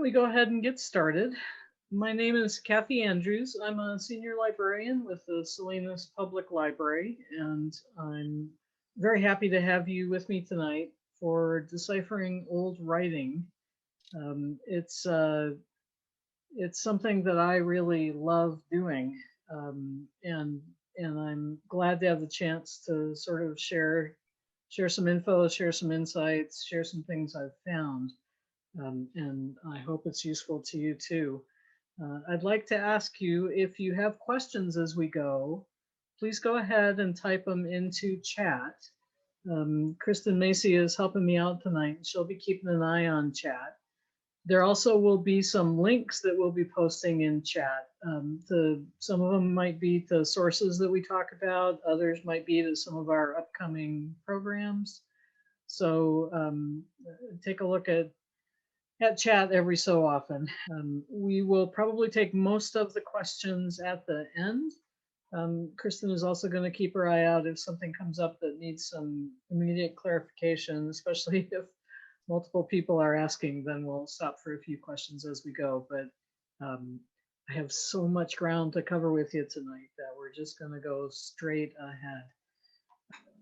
we go ahead and get started? My name is Kathy Andrews. I'm a senior librarian with the Salinas Public Library, and I'm very happy to have you with me tonight for Deciphering Old Writing. It's something that I really love doing, and I'm glad to have the chance to sort of share some info, share some insights, share some things I've found. And I hope it's useful to you too. I'd like to ask you, if you have questions as we go, please go ahead and type them into chat. Kristen Macy is helping me out tonight. She'll be keeping an eye on chat. There also will be some links that we'll be posting in chat. Some of them might be to sources that we talk about. Others might be to some of our upcoming programs. So take a look at chat every so often. We will probably take most of the questions at the end. Kristen is also going to keep her eye out if something comes up that needs some immediate clarification, especially if multiple people are asking, then we'll stop for a few questions as we go. But I have so much ground to cover with you tonight that we're just going to go straight ahead.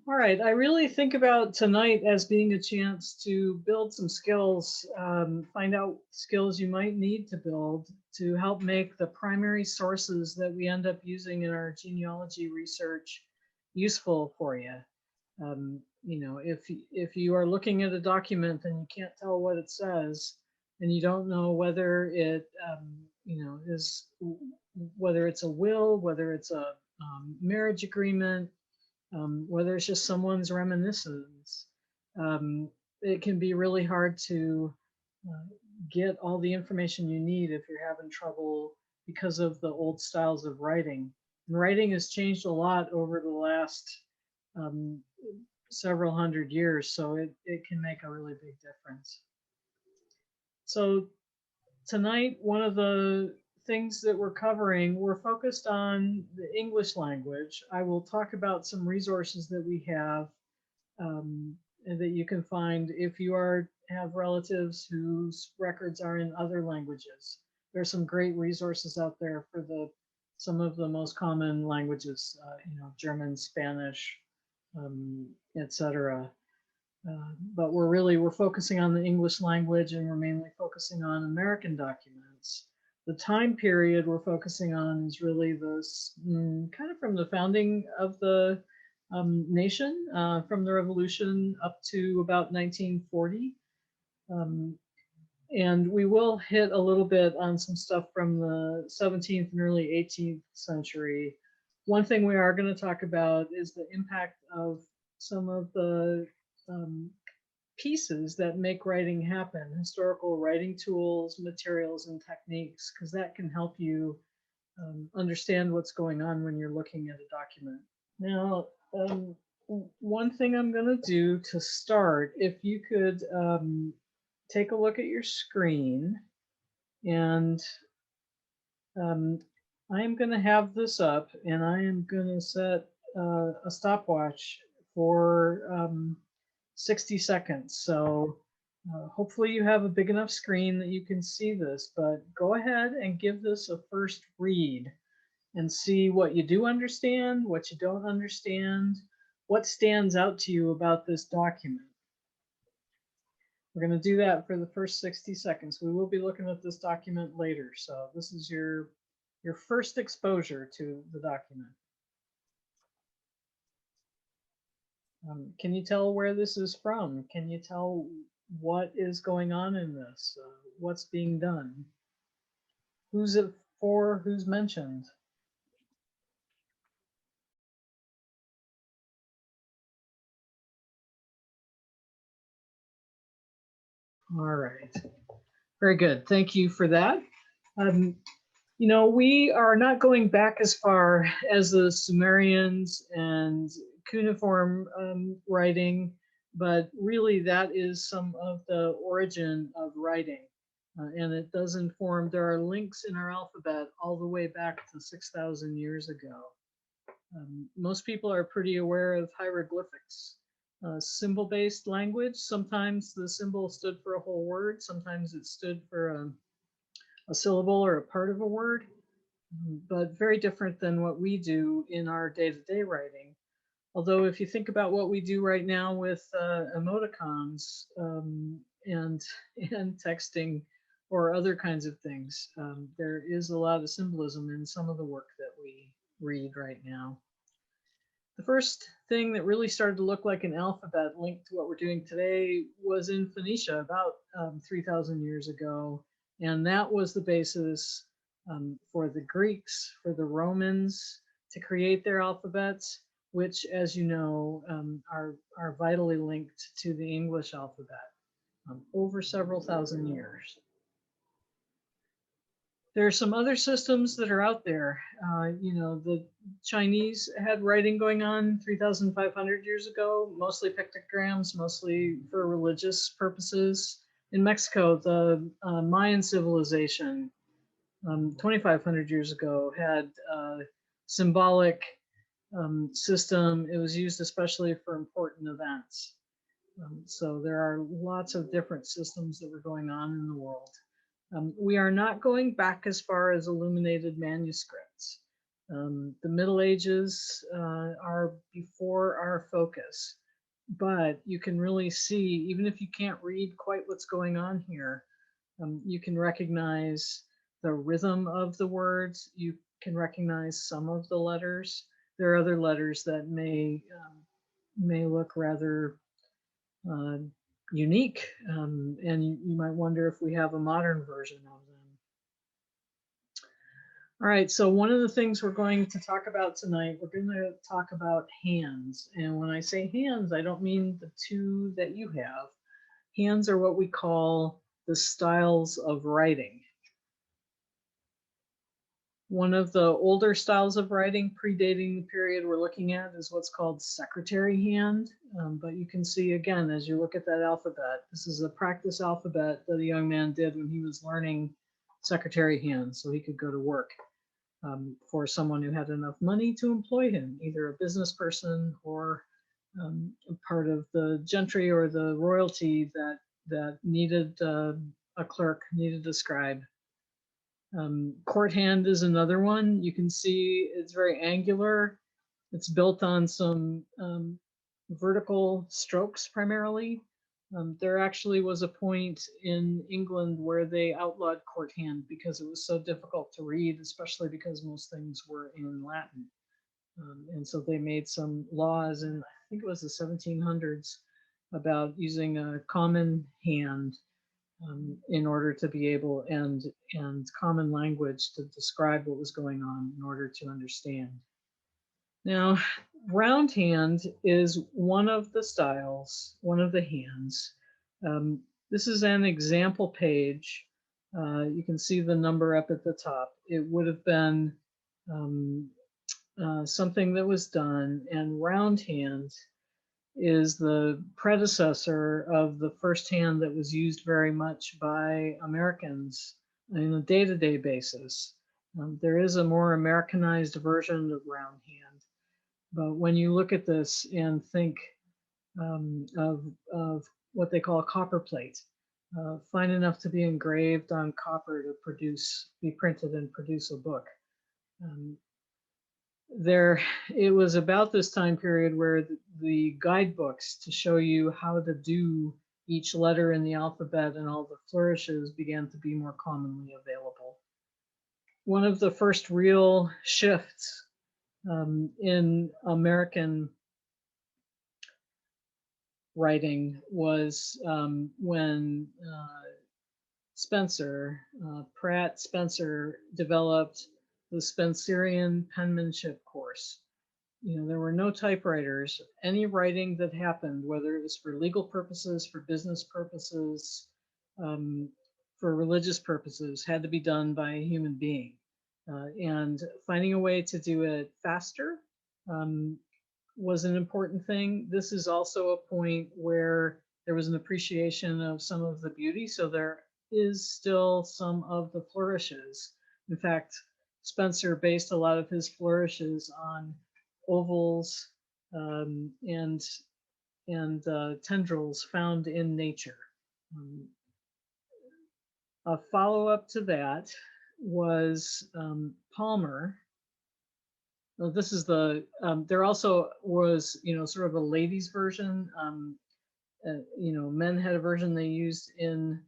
All right, I really think about tonight as being a chance to build some skills, find out skills you might need to build to help make the primary sources that we end up using in our genealogy research useful for you. You know, if you are looking at a document and you can't tell what it says, and you don't know whether it, you know, whether it's a will, whether it's a marriage agreement, whether it's just someone's reminiscence, it can be really hard to get all the information you need if you're having trouble because of the old styles of writing. And writing has changed a lot over the last several hundred years, so it can make a really big difference. So tonight, one of the things that we're covering, we're focused on the English language. I will talk about some resources that we have that you can find if you have relatives whose records are in other languages. There's some great resources out there for some of the most common languages, you know, German, Spanish, etc. But we're focusing on the English language, and we're mainly focusing on American documents. The time period we're focusing on is really this kind of from the founding of the nation, from the Revolution up to about 1940. And we will hit a little bit on some stuff from the 17th and early 18th century. One thing we are going to talk about is the impact of some of the pieces that make writing happen, historical writing tools, materials, and techniques, because that can help you understand what's going on when you're looking at a document. Now, one thing I'm going to do to start, if you could take a look at your screen, and I am going to have this up, and I am going to set a stopwatch for 60 seconds. So hopefully you have a big enough screen that you can see this, but go ahead and give this a first read and see what you do understand, what you don't understand, what stands out to you about this document. We're going to do that for the first 60 seconds. We will be looking at this document later, so this is your first exposure to the document. Can you tell where this is from? Can you tell what is going on in this? What's being done? Who's it for? Who's mentioned? All right. Very good. Thank you for that. You know, we are not going back as far as the Sumerians and cuneiform writing, but really that is some of the origin of writing. And it does inform, there are links in our alphabet all the way back to 6,000 years ago. Most people are pretty aware of hieroglyphics. Symbol-based language, sometimes the symbol stood for a whole word, sometimes it stood for a syllable or a part of a word, but very different than what we do in our day-to-day writing. Although if you think about what we do right now with emoticons and and texting or other kinds of things, there is a lot of symbolism in some of the work that we read right now. The first thing that really started to look like an alphabet linked to what we're doing today was in Phoenicia about 3,000 years ago. And that was the basis for the Greeks, for the Romans to create their alphabets, which, as you know, are vitally linked to the English alphabet over several thousand years. There are some other systems that are out there. The Chinese had writing going on 3,500 years ago, mostly pictograms, mostly for religious purposes. In Mexico, the Mayan civilization 2,500 years ago had a symbolic system. It was used especially for important events. So there are lots of different systems that were going on in the world. We are not going back as far as illuminated manuscripts. The Middle Ages are before our focus, but you can really see, even if you can't read quite what's going on here, you can recognize the rhythm of the words. You can recognize some of the letters. There are other letters that may look rather unique, and you might wonder if we have a modern version of them. All right, so one of the things we're going to talk about tonight, we're going to talk about hands. And when I say hands, I don't mean the two that you have. Hands are what we call the styles of writing. One of the older styles of writing predating the period we're looking at is what's called secretary hand. But you can see again, as you look at that alphabet, this is a practice alphabet that a young man did when he was learning secretary hand so he could go to work for someone who had enough money to employ him, either a business person or a part of the gentry or the royalty that needed a clerk, needed a scribe. Court hand is another one. You can see it's very angular. It's built on some vertical strokes primarily. There actually was a point in England where they outlawed court hand because it was so difficult to read, especially because most things were in Latin. And so they made some laws in, I think it was the 1700s, about using a common hand in order to be able, and common language to describe what was going on in order to understand. Now, round hand is one of the styles, one of the hands. This is an example page. You can see the number up at the top. It would have been something that was done, and round hand is the predecessor of the first hand that was used very much by Americans on a day-to-day basis. There is a more Americanized version of round hand, but when you look at this and think of what they call a copper plate, fine enough to be engraved on copper to be printed and produce a book. It was about this time period where the guidebooks to show you how to do each letter in the alphabet and all the flourishes began to be more commonly available. One of the first real shifts in American writing was when Pratt Spencer developed the Spencerian penmanship course. There were no typewriters. Any writing that happened, whether it was for legal purposes, for business purposes, for religious purposes, had to be done by a human being. And finding a way to do it faster was an important thing. This is also a point where there was an appreciation of some of the beauty. So there is still some of the flourishes. In fact, Spencer based a lot of his flourishes on ovals and tendrils found in nature. A follow-up to that was Palmer. Well, this is the, there also was, sort of a ladies version. Men had a version they used in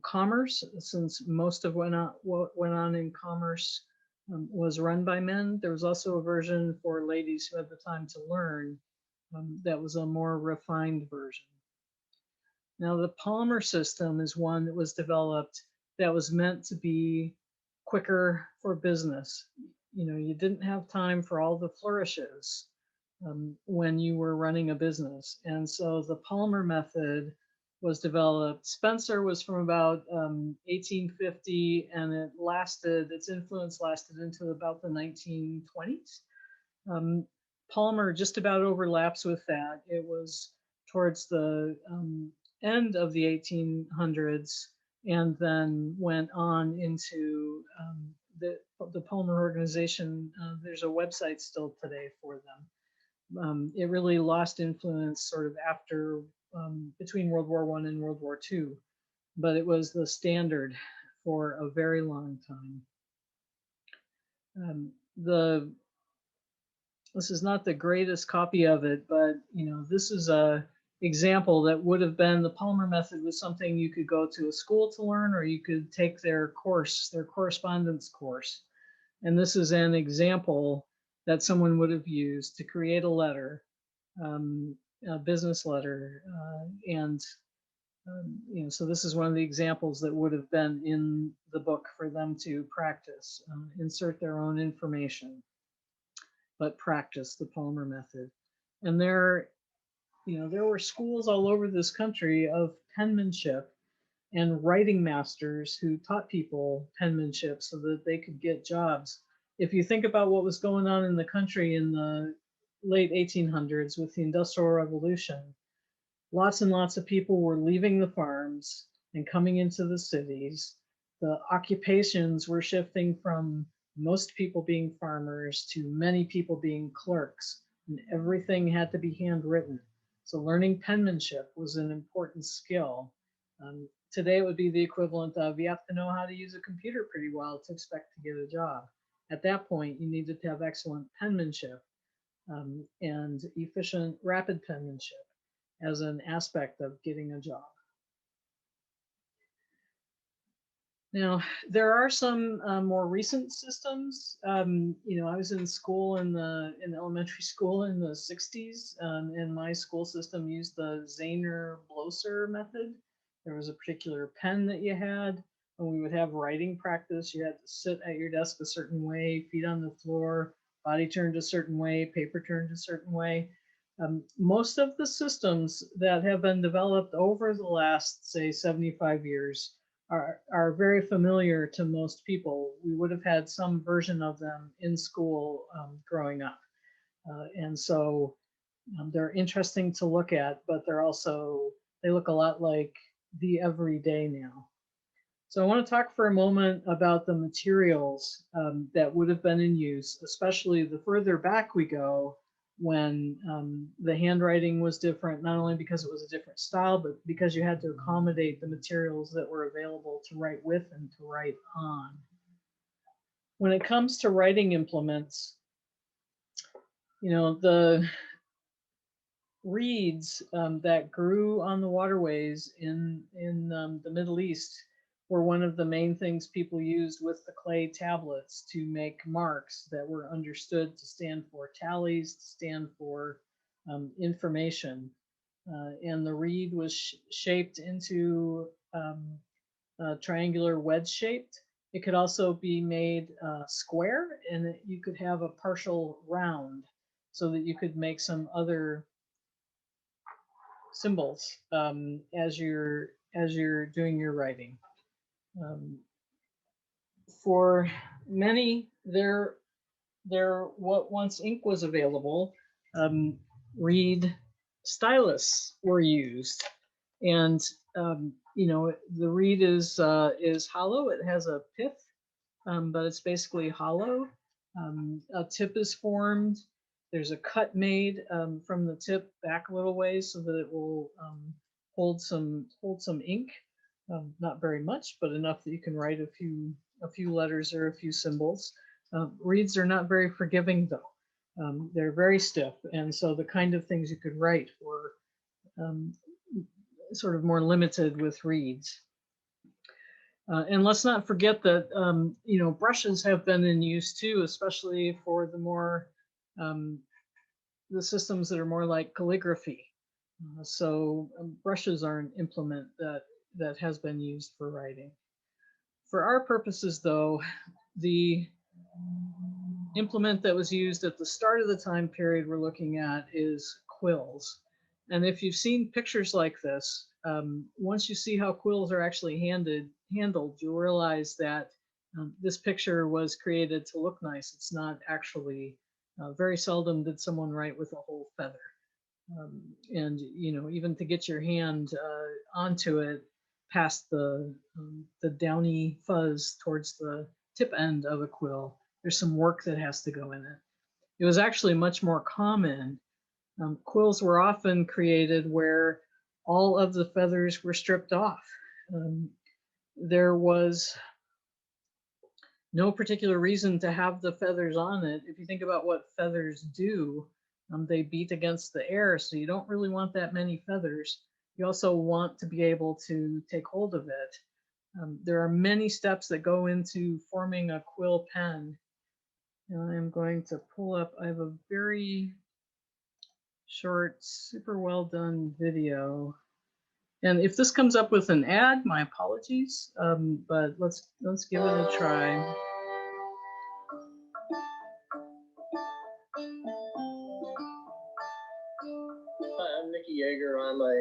commerce, since most of what went on in commerce was run by men. There was also a version for ladies who had the time to learn that was a more refined version. Now, the Palmer system is one that was developed that was meant to be quicker for business. You didn't have time for all the flourishes when you were running a business. And so the Palmer method was developed. Spencer was from about 1850, and its influence lasted into about the 1920s. Palmer just about overlaps with that. It was towards the end of the 1800s, and then went on into the Palmer organization. There's a website still today for them. It really lost influence sort of after between World War I and World War II, but it was the standard for a very long time. This is not the greatest copy of it, but this is a example that would have been the Palmer method was something you could go to a school to learn, or you could take their course, their correspondence course. And this is an example that someone would have used to create a letter, a business letter. So this is one of the examples that would have been in the book for them to practice, insert their own information, but practice the Palmer method. And there were schools all over this country of penmanship and writing masters who taught people penmanship so that they could get jobs. If you think about what was going on in the country in the late 1800s with the Industrial Revolution, lots and lots of people were leaving the farms and coming into the cities. The occupations were shifting from most people being farmers to many people being clerks, and everything had to be handwritten. So learning penmanship was an important skill. Today it would be the equivalent of you have to know how to use a computer pretty well to expect to get a job. At that point, you needed to have excellent penmanship and efficient, rapid penmanship as an aspect of getting a job. Now, there are some more recent systems. I was in school in elementary school in the 60s, and my school system used the Zahner-Blosser method. There was a particular pen that you had. When we would have writing practice, you had to sit at your desk a certain way, feet on the floor, body turned a certain way, paper turned a certain way. Most of the systems that have been developed over the last, say, 75 years are very familiar to most people. We would have had some version of them in school growing up. And so they're interesting to look at, but they look a lot like the everyday now. So I want to talk for a moment about the materials that would have been in use, especially the further back we go when the handwriting was different, not only because it was a different style, but because you had to accommodate the materials that were available to write with and to write on. When it comes to writing implements, the reeds that grew on the waterways in the Middle East were one of the main things people used with the clay tablets to make marks that were understood to stand for tallies, to stand for information. And the reed was shaped into triangular wedge shaped. It could also be made square, and you could have a partial round so that you could make some other symbols as you're doing your writing. For many, what once ink was available, reed stylus were used, and the reed is hollow. It has a pith, but it's basically hollow. A tip is formed. There's a cut made from the tip back a little ways so that it will hold some ink. Not very much, but enough that you can write a few letters or a few symbols. Reeds are not very forgiving though. They're very stiff, and so the kind of things you could write were sort of more limited with reeds. And let's not forget that brushes have been in use too, especially for the more the systems that are more like calligraphy. So brushes are an implement that has been used for writing. For our purposes, though, the implement that was used at the start of the time period we're looking at is quills. And if you've seen pictures like this, once you see how quills are actually handled, you'll realize that this picture was created to look nice. It's not actually, very seldom did someone write with a whole feather. And even to get your hand onto it past the downy fuzz towards the tip end of a quill, there's some work that has to go in it. It was actually much more common. Quills were often created where all of the feathers were stripped off. There was no particular reason to have the feathers on it. If you think about what feathers do, they beat against the air, so you don't really want that many feathers. You also want to be able to take hold of it. There are many steps that go into forming a quill pen. And I'm going to pull up, I have a very short, super well done video. And if this comes up with an ad, my apologies, but let's give it a try. Hi, I'm Nikki Yeager. I'm a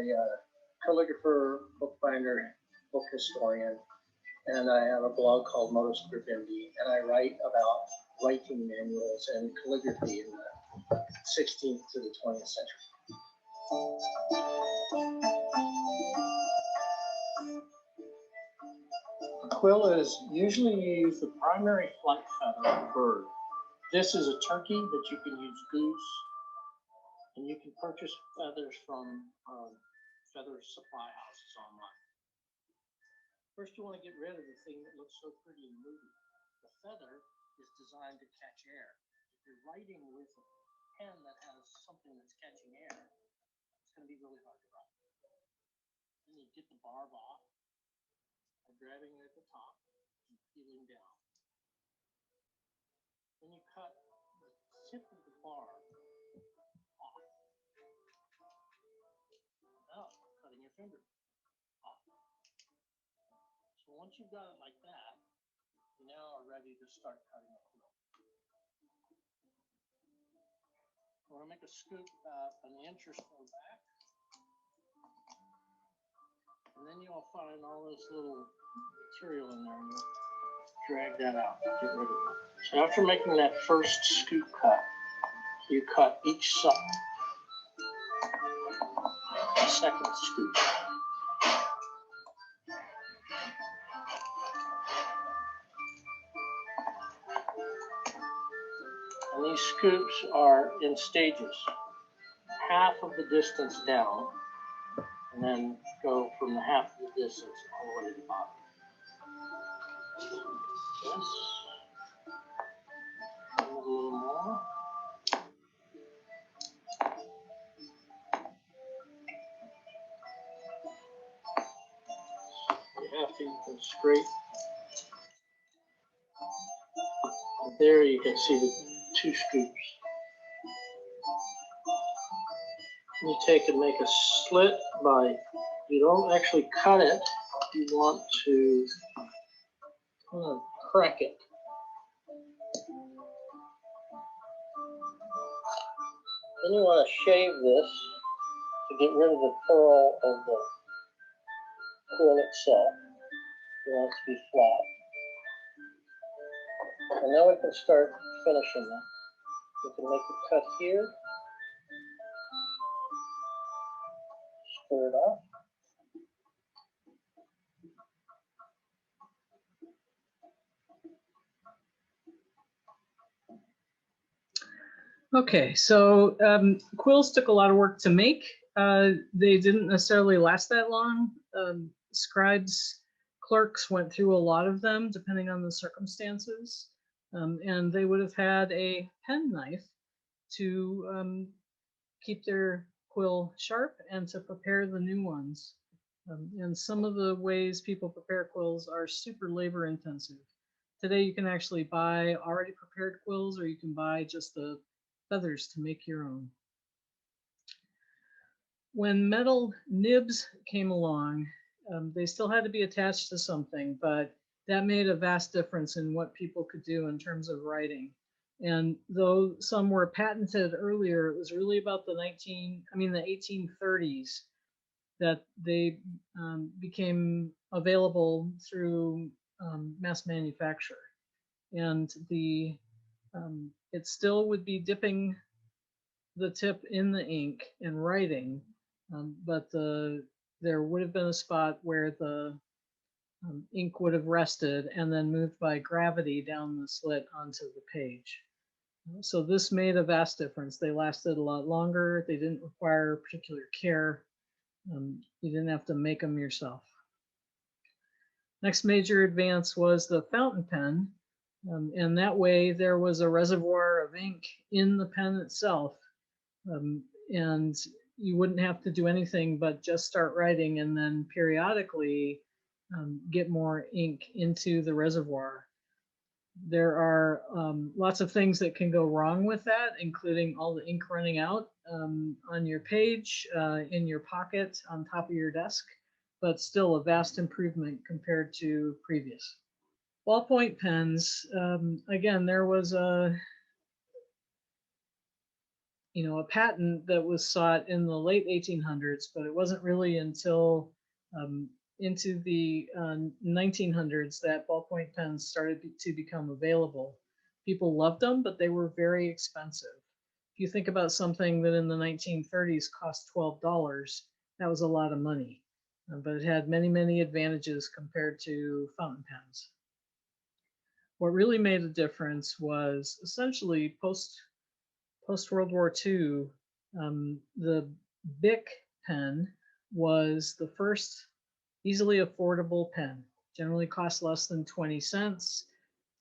calligrapher, bookbinder, book historian, and I have a blog called Motoscript MD, and I write about writing manuals and calligraphy in the 16th to the 20th century. A quill is usually used the primary flight feather of a bird. This is a turkey, but you can use goose, and you can purchase feathers from feather supply houses online. First, you want to get rid of the thing that looks so pretty and moody. The feather is designed to catch air. If you're writing with a pen that has something that's catching air, it's going to be really hard to write. Then you get the barb off by grabbing it at the top and peeling down. Then you cut the tip of the barb off. Now, cutting your finger off. So once you've got it like that, you now are ready to start cutting a quill. We're going to make a scoop an inch or so back. And then you'll find all this little material in there, and you'll drag that out, get rid of it. So after making that first scoop cut, you cut each side. Second scoop. And these scoops are in stages. Half of the distance down, and then go from the half of the distance all the way to the bottom. This. A little more. You have to go straight. And there you can see the two scoops. You take and make a slit by, you don't actually cut it, you want to crack it. Then you want to shave this to get rid of the curl of the quill itself. You want it to be flat. And now we can start finishing it. We can make a cut here. Square it off. Okay, so quills took a lot of work to make. They didn't necessarily last that long. scribes, clerks went through a lot of them depending on the circumstances, and they would have had a pen knife to keep their quill sharp and to prepare the new ones. And some of the ways people prepare quills are super labor intensive. Today you can actually buy already prepared quills, or you can buy just the feathers to make your own. When metal nibs came along, they still had to be attached to something, but that made a vast difference in what people could do in terms of writing. And though some were patented earlier, it was really about the 1830s that they became available through mass manufacture. And it still would be dipping the tip in the ink and writing, but there would have been a spot where the ink would have rested and then moved by gravity down the slit onto the page. So this made a vast difference. They lasted a lot longer. They didn't require particular care. You didn't have to make them yourself. Next major advance was the fountain pen. And that way there was a reservoir of ink in the pen itself. And you wouldn't have to do anything but just start writing and then periodically get more ink into the reservoir. There are lots of things that can go wrong with that, including all the ink running out on your page, in your pocket, on top of your desk, but still a vast improvement compared to previous. Ballpoint pens, again, there was a patent that was sought in the late 1800s, but it wasn't really until into the 1900s that ballpoint pens started to become available. People loved them, but they were very expensive. If you think about something that in the 1930s cost $12, that was a lot of money, but it had many, many advantages compared to fountain pens. What really made a difference was essentially post-World War II, the Bic pen was the first easily affordable pen. Generally cost less than 20 cents.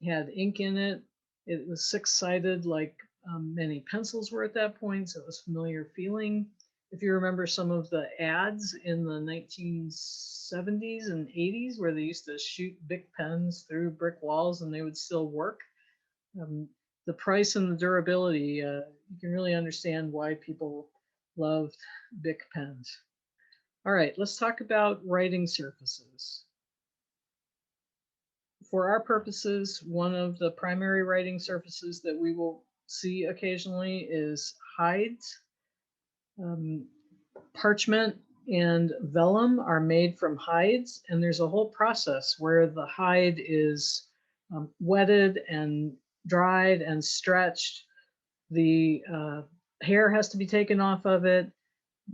It had ink in it. It was six-sided like many pencils were at that point, so it was familiar feeling. If you remember some of the ads in the 1970s and 80s where they used to shoot Bic pens through brick walls and they would still work, the price and the durability, you can really understand why people loved Bic pens. All right, let's talk about writing surfaces. For our purposes, one of the primary writing surfaces that we will see occasionally is hides. Parchment and vellum are made from hides, and there's a whole process where the hide is wetted and dried and stretched. The hair has to be taken off of it.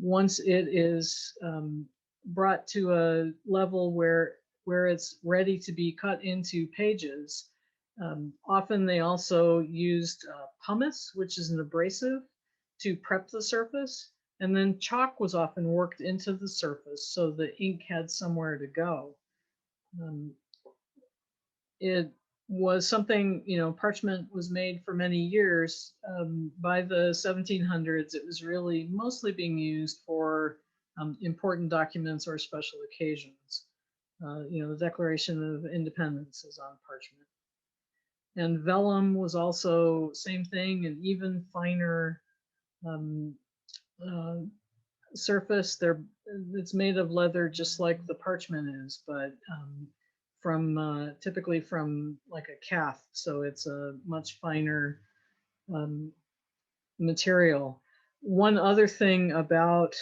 Once it is brought to a level where it's ready to be cut into pages, often they also used pumice, which is an abrasive, to prep the surface. And then chalk was often worked into the surface so the ink had somewhere to go. It was something, parchment was made for many years. By the 1700s, it was really mostly being used for important documents or special occasions. The Declaration of Independence is on parchment. And vellum was also same thing, an even finer surface. It's made of leather just like the parchment is, but typically from like a calf, so it's a much finer material. One other thing about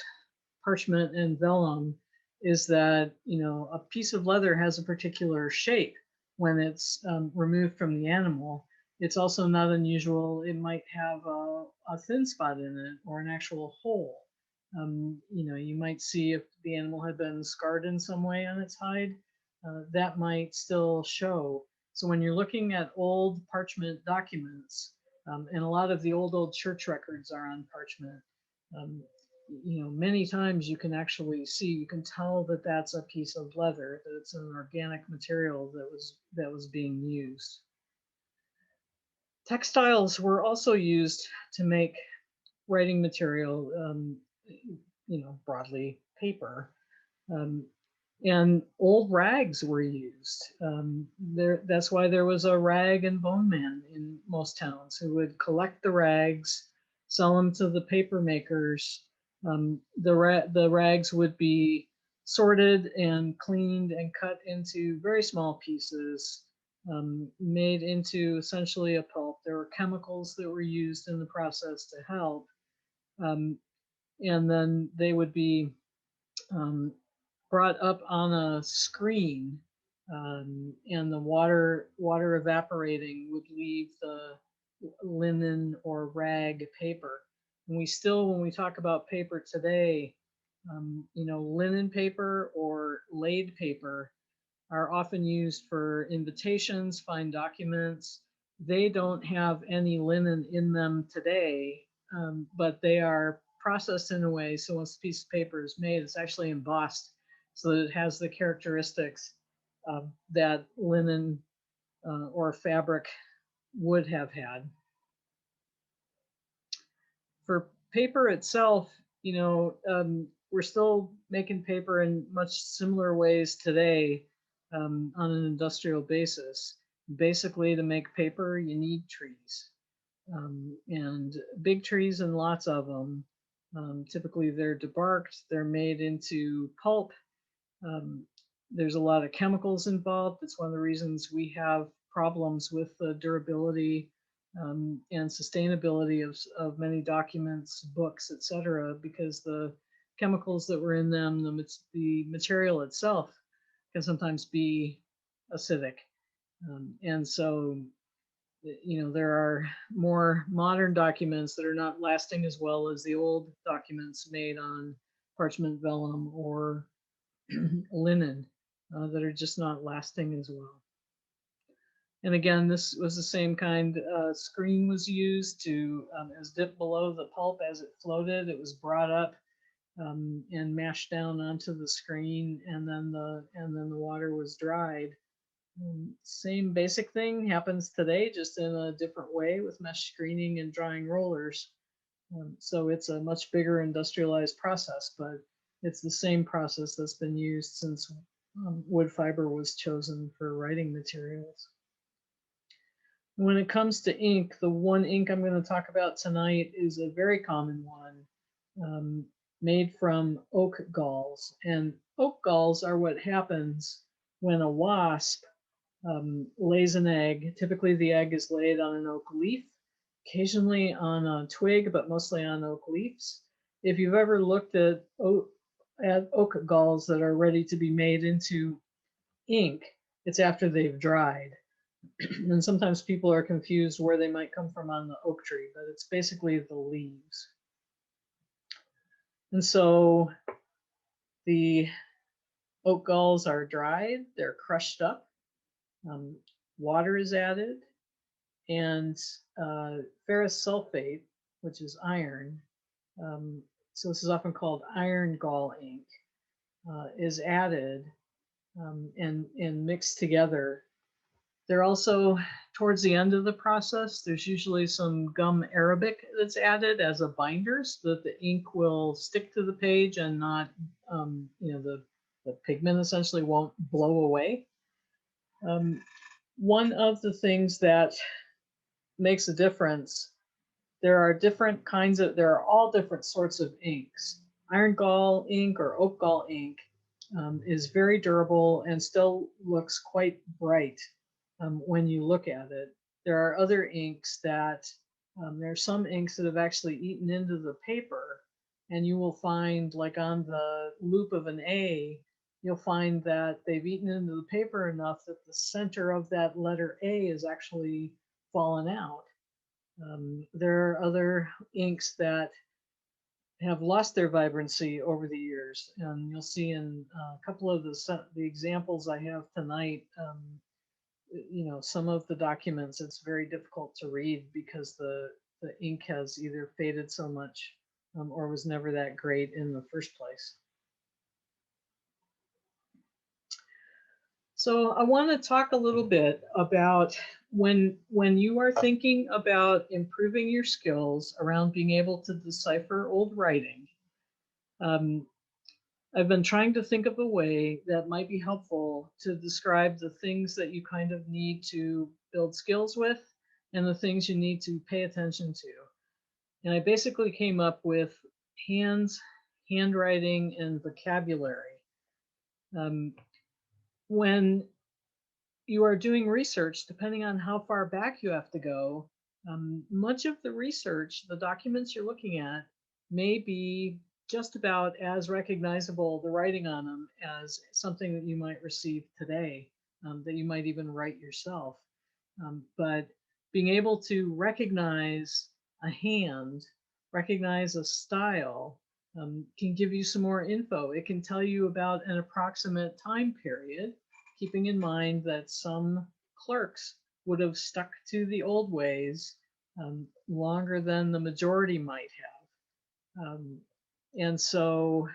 parchment and vellum is that a piece of leather has a particular shape when it's removed from the animal. It's also not unusual. It might have a thin spot in it or an actual hole. You might see if the animal had been scarred in some way on its hide, that might still show. So when you're looking at old parchment documents, and a lot of the old church records are on parchment, many times you can actually see, you can tell that that's a piece of leather, that it's an organic material that was being used. Textiles were also used to make writing material, broadly paper. Um, and old rags were used. That's why there was a rag and bone man in most towns who would collect the rags, sell them to the paper makers. The rags would be sorted and cleaned and cut into very small pieces, made into essentially a pulp. There were chemicals that were used in the process to help. Um, and then they would be um, brought up on a screen, and the water evaporating would leave the linen or rag paper. And we still, when we talk about paper today, linen paper or laid paper are often used for invitations, fine documents. They don't have any linen in them today, but they are processed in a way so once a piece of paper is made, it's actually embossed so that it has the characteristics that linen or fabric would have had. For paper itself, we're still making paper in much similar ways today on an industrial basis. Basically, to make paper, you need trees, and big trees and lots of them. Typically, they're debarked, they're made into pulp. Um, there's a lot of chemicals involved. It's one of the reasons we have problems with the durability and sustainability of many documents, books, etc., because the chemicals that were in them, the material itself can sometimes be acidic. And so, there are more modern documents that are not lasting as well as the old documents made on parchment, vellum, or linen that are just not lasting as well. And again, this was the same kind. Screen was used to, as dipped below the pulp as it floated. It was brought up and mashed down onto the screen, and then the water was dried. Same basic thing happens today, just in a different way with mesh screening and drying rollers. So it's a much bigger industrialized process, but it's the same process that's been used since wood fiber was chosen for writing materials. When it comes to ink, the one ink I'm going to talk about tonight is a very common one, made from oak galls. And oak galls are what happens when a wasp lays an egg. Typically, the egg is laid on an oak leaf, occasionally on a twig, but mostly on oak leaves. If you've ever looked at oak galls that are ready to be made into ink, it's after they've dried. And sometimes people are confused where they might come from on the oak tree, but it's basically the leaves. And so the oak galls are dried, they're crushed up, water is added, and ferrous sulfate, which is iron, so this is often called iron gall ink, is added and mixed together. They're also, towards the end of the process, there's usually some gum arabic that's added as a binder so that the ink will stick to the page and not, the pigment essentially won't blow away. One of the things that makes a difference, there are all different sorts of inks. Iron gall ink or oak gall ink is very durable and still looks quite bright when you look at it. There are other inks that, there are some inks that have actually eaten into the paper, and you will find, like on the loop of an A, you'll find that they've eaten into the paper enough that the center of that letter A is actually fallen out. There are other inks that have lost their vibrancy over the years, and you'll see in a couple of the examples I have tonight, some of the documents, it's very difficult to read because the ink has either faded so much or was never that great in the first place. So I want to talk a little bit about when you are thinking about improving your skills around being able to decipher old writing. I've been trying to think of a way that might be helpful to describe the things that you kind of need to build skills with and the things you need to pay attention to. And I basically came up with hands, handwriting, and vocabulary. When you are doing research, depending on how far back you have to go, much of the research, the documents you're looking at, may be just about as recognizable, the writing on them, as something that you might receive today, that you might even write yourself. But being able to recognize a hand, recognize a style, can give you some more info. It can tell you about an approximate time period, keeping in mind that some clerks would have stuck to the old ways longer than the majority might have. And so,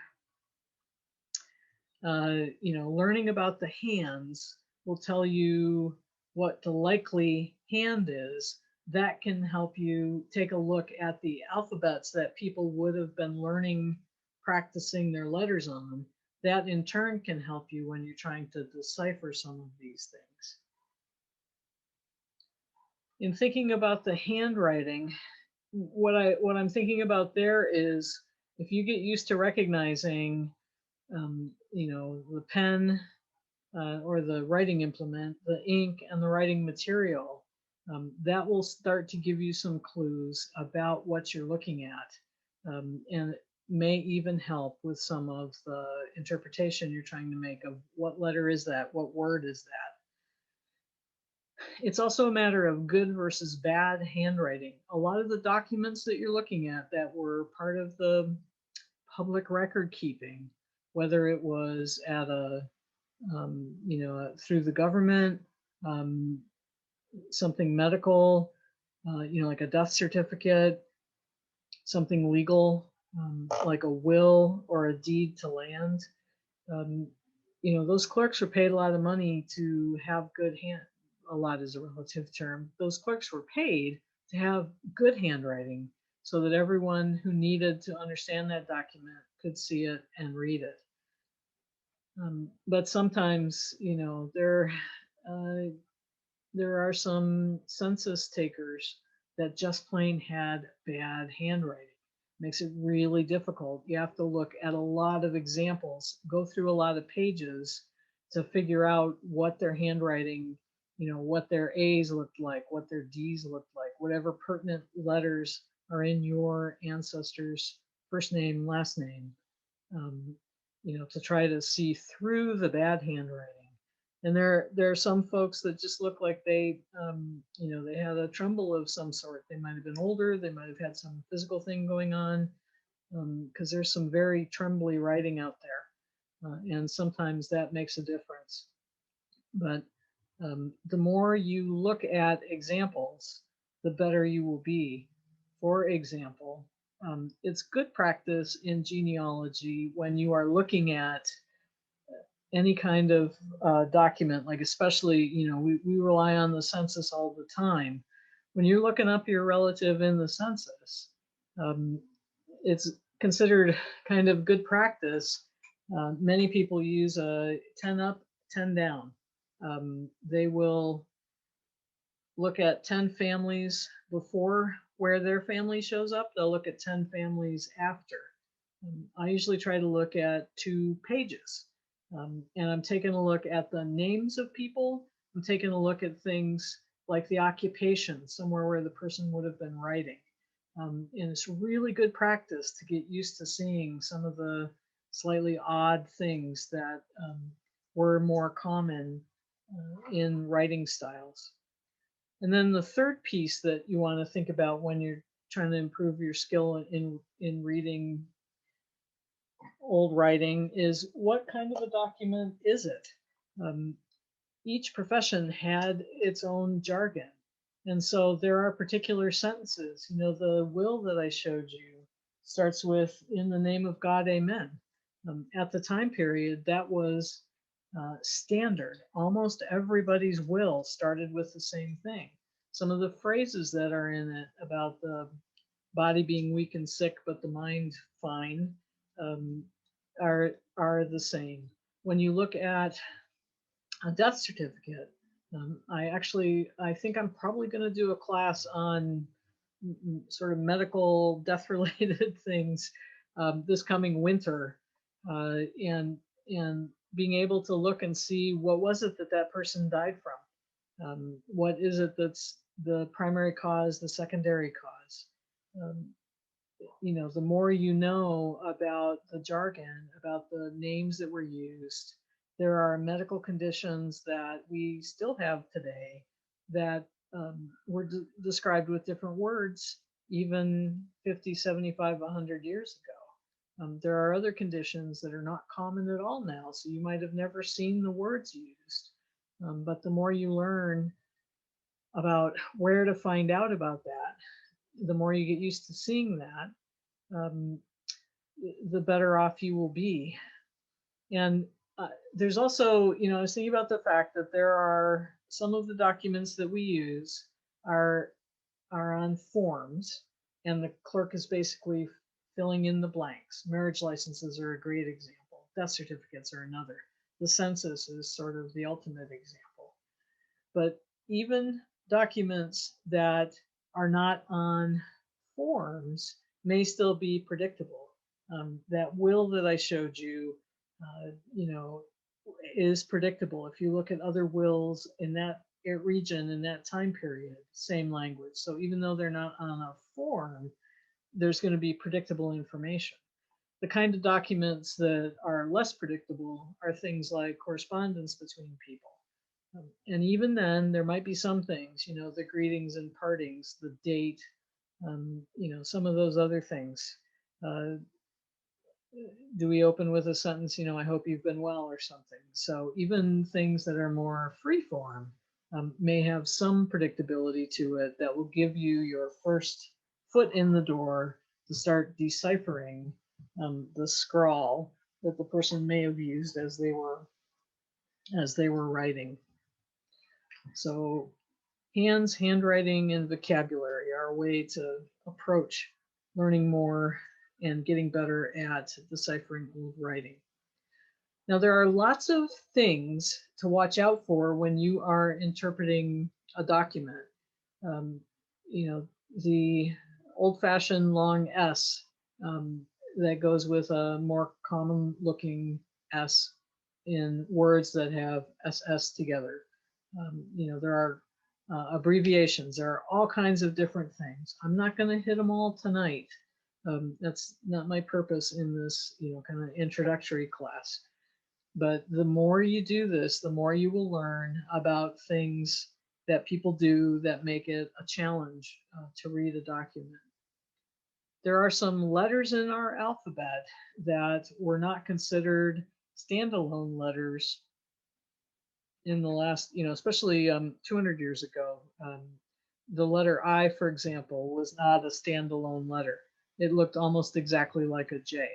learning about the hands will tell you what the likely hand is. That can help you take a look at the alphabets that people would have been learning, practicing their letters on them. That in turn can help you when you're trying to decipher some of these things. In thinking about the handwriting, what I'm thinking about there is if you get used to recognizing, the pen or the writing implement, the ink, and the writing material, that will start to give you some clues about what you're looking at, and it may even help with some of the interpretation you're trying to make of what letter is that, what word is that. It's also a matter of good versus bad handwriting. A lot of the documents that you're looking at that were part of the public record keeping, whether it was at through the government, something medical, like a death certificate, something legal, like a will or a deed to land. Those clerks were paid a lot of money to have good hand. A lot is a relative term. Those clerks were paid to have good handwriting so that everyone who needed to understand that document could see it and read it. But sometimes, there are some census takers that just plain had bad handwriting. Makes it really difficult. You have to look at a lot of examples, go through a lot of pages to figure out what their handwriting, what their A's looked like, what their D's looked like, whatever pertinent letters are in your ancestors' first name, last name, to try to see through the bad handwriting. And there are some folks that just look like they had a tremble of some sort. They might have been older. They might have had some physical thing going on, because there's some very trembly writing out there. And sometimes that makes a difference. But the more you look at examples, the better you will be. For example, it's good practice in genealogy when you are looking at any kind of document, like especially, we rely on the census all the time. When you're looking up your relative in the census, it's considered kind of good practice. Many people use a 10 up, 10 down. They will look at 10 families before where their family shows up. They'll look at 10 families after. I usually try to look at 2 pages. And I'm taking a look at the names of people. I'm taking a look at things like the occupation, somewhere where the person would have been writing. And it's really good practice to get used to seeing some of the slightly odd things that were more common in writing styles. And then the third piece that you want to think about when you're trying to improve your skill in reading old writing is, what kind of a document is it? Each profession had its own jargon. And so there are particular sentences. The will that I showed you starts with "In the name of God, amen." At the time period, that was standard. Almost everybody's will started with the same thing. Some of the phrases that are in it about the body being weak and sick, but the mind fine, um, are the same. When you look at a death certificate, I think I'm probably going to do a class on sort of medical death related things this coming winter, and being able to look and see what was it that that person died from. What is it that's the primary cause, the secondary cause? Um, the more you know about the jargon, about the names that were used, there are medical conditions that we still have today that were described with different words even 50, 75, 100 years ago. There are other conditions that are not common at all now, so you might have never seen the words used. But the more you learn about where to find out about that, the more you get used to seeing that, um, the better off you will be. And there's also, I was thinking about the fact that there are some of the documents that we use are on forms, and the clerk is basically filling in the blanks. Marriage licenses are a great example. Death certificates are another. The census is sort of the ultimate example. But even documents that are not on forms may still be predictable. That will that I showed you, is predictable. If you look at other wills in that region, in that time period, same language. So even though they're not on a form, there's going to be predictable information. The kind of documents that are less predictable are things like correspondence between people. And even then, there might be some things, the greetings and partings, the date, some of those other things. Do we open with a sentence, I hope you've been well or something? So even things that are more free form may have some predictability to it that will give you your first foot in the door to start deciphering the scrawl that the person may have used as they were writing. So hands, handwriting, and vocabulary are a way to approach learning more and getting better at deciphering old writing. Now, there are lots of things to watch out for when you are interpreting a document. The old-fashioned long S that goes with a more common-looking S in words that have SS together. There are abbreviations. There are all kinds of different things. I'm not going to hit them all tonight. That's not my purpose in this, kind of introductory class. But the more you do this, the more you will learn about things that people do that make it a challenge to read a document. There are some letters in our alphabet that were not considered standalone letters in the last, especially 200 years ago. The letter I, for example, was not a standalone letter. It looked almost exactly like a J.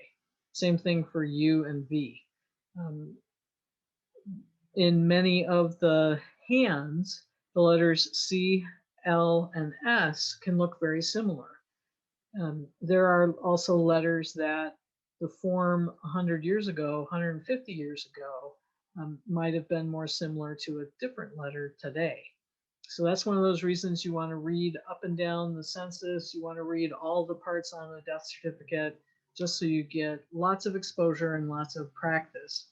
Same thing for U and V. In many of the hands, the letters C, L, and S can look very similar. There are also letters that the form 100 years ago, 150 years ago, might have been more similar to a different letter today. So that's one of those reasons you want to read up and down the census. You want to read all the parts on a death certificate, just so you get lots of exposure and lots of practice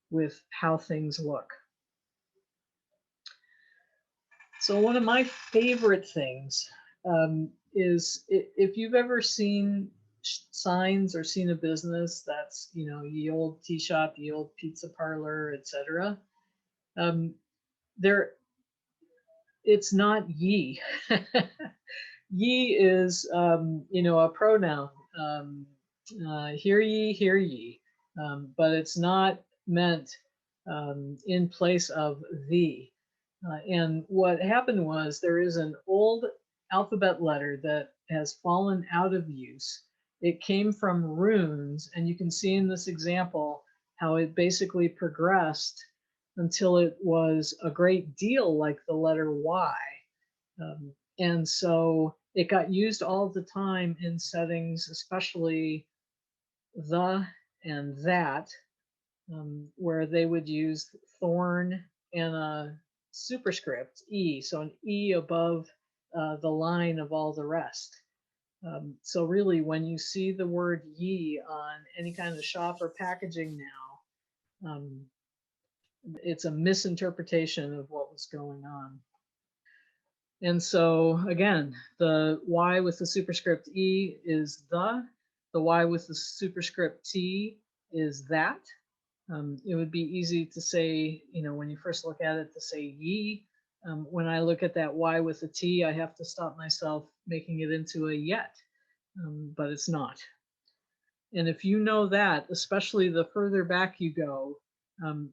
with how things look. So one of my favorite things is if you've ever seen signs or seen a business that's, ye old tea shop, ye old pizza parlor, etc. It's not ye. Ye is, a pronoun. Hear ye, but it's not meant in place of thee. And what happened was there is an old alphabet letter that has fallen out of use, it came from runes, and you can see in this example how it basically progressed until it was a great deal like the letter Y. And so it got used all the time in settings, especially the and that, where they would use thorn and a superscript E, so an E above the line of all the rest. So really, when you see the word ye on any kind of shop or packaging now, it's a misinterpretation of what was going on. And so again, the Y with the superscript E is the Y with the superscript T is that. It would be easy to say, when you first look at it, to say ye. When I look at that Y with a T, I have to stop myself making it into a yet, but it's not. And if you know that, especially the further back you go,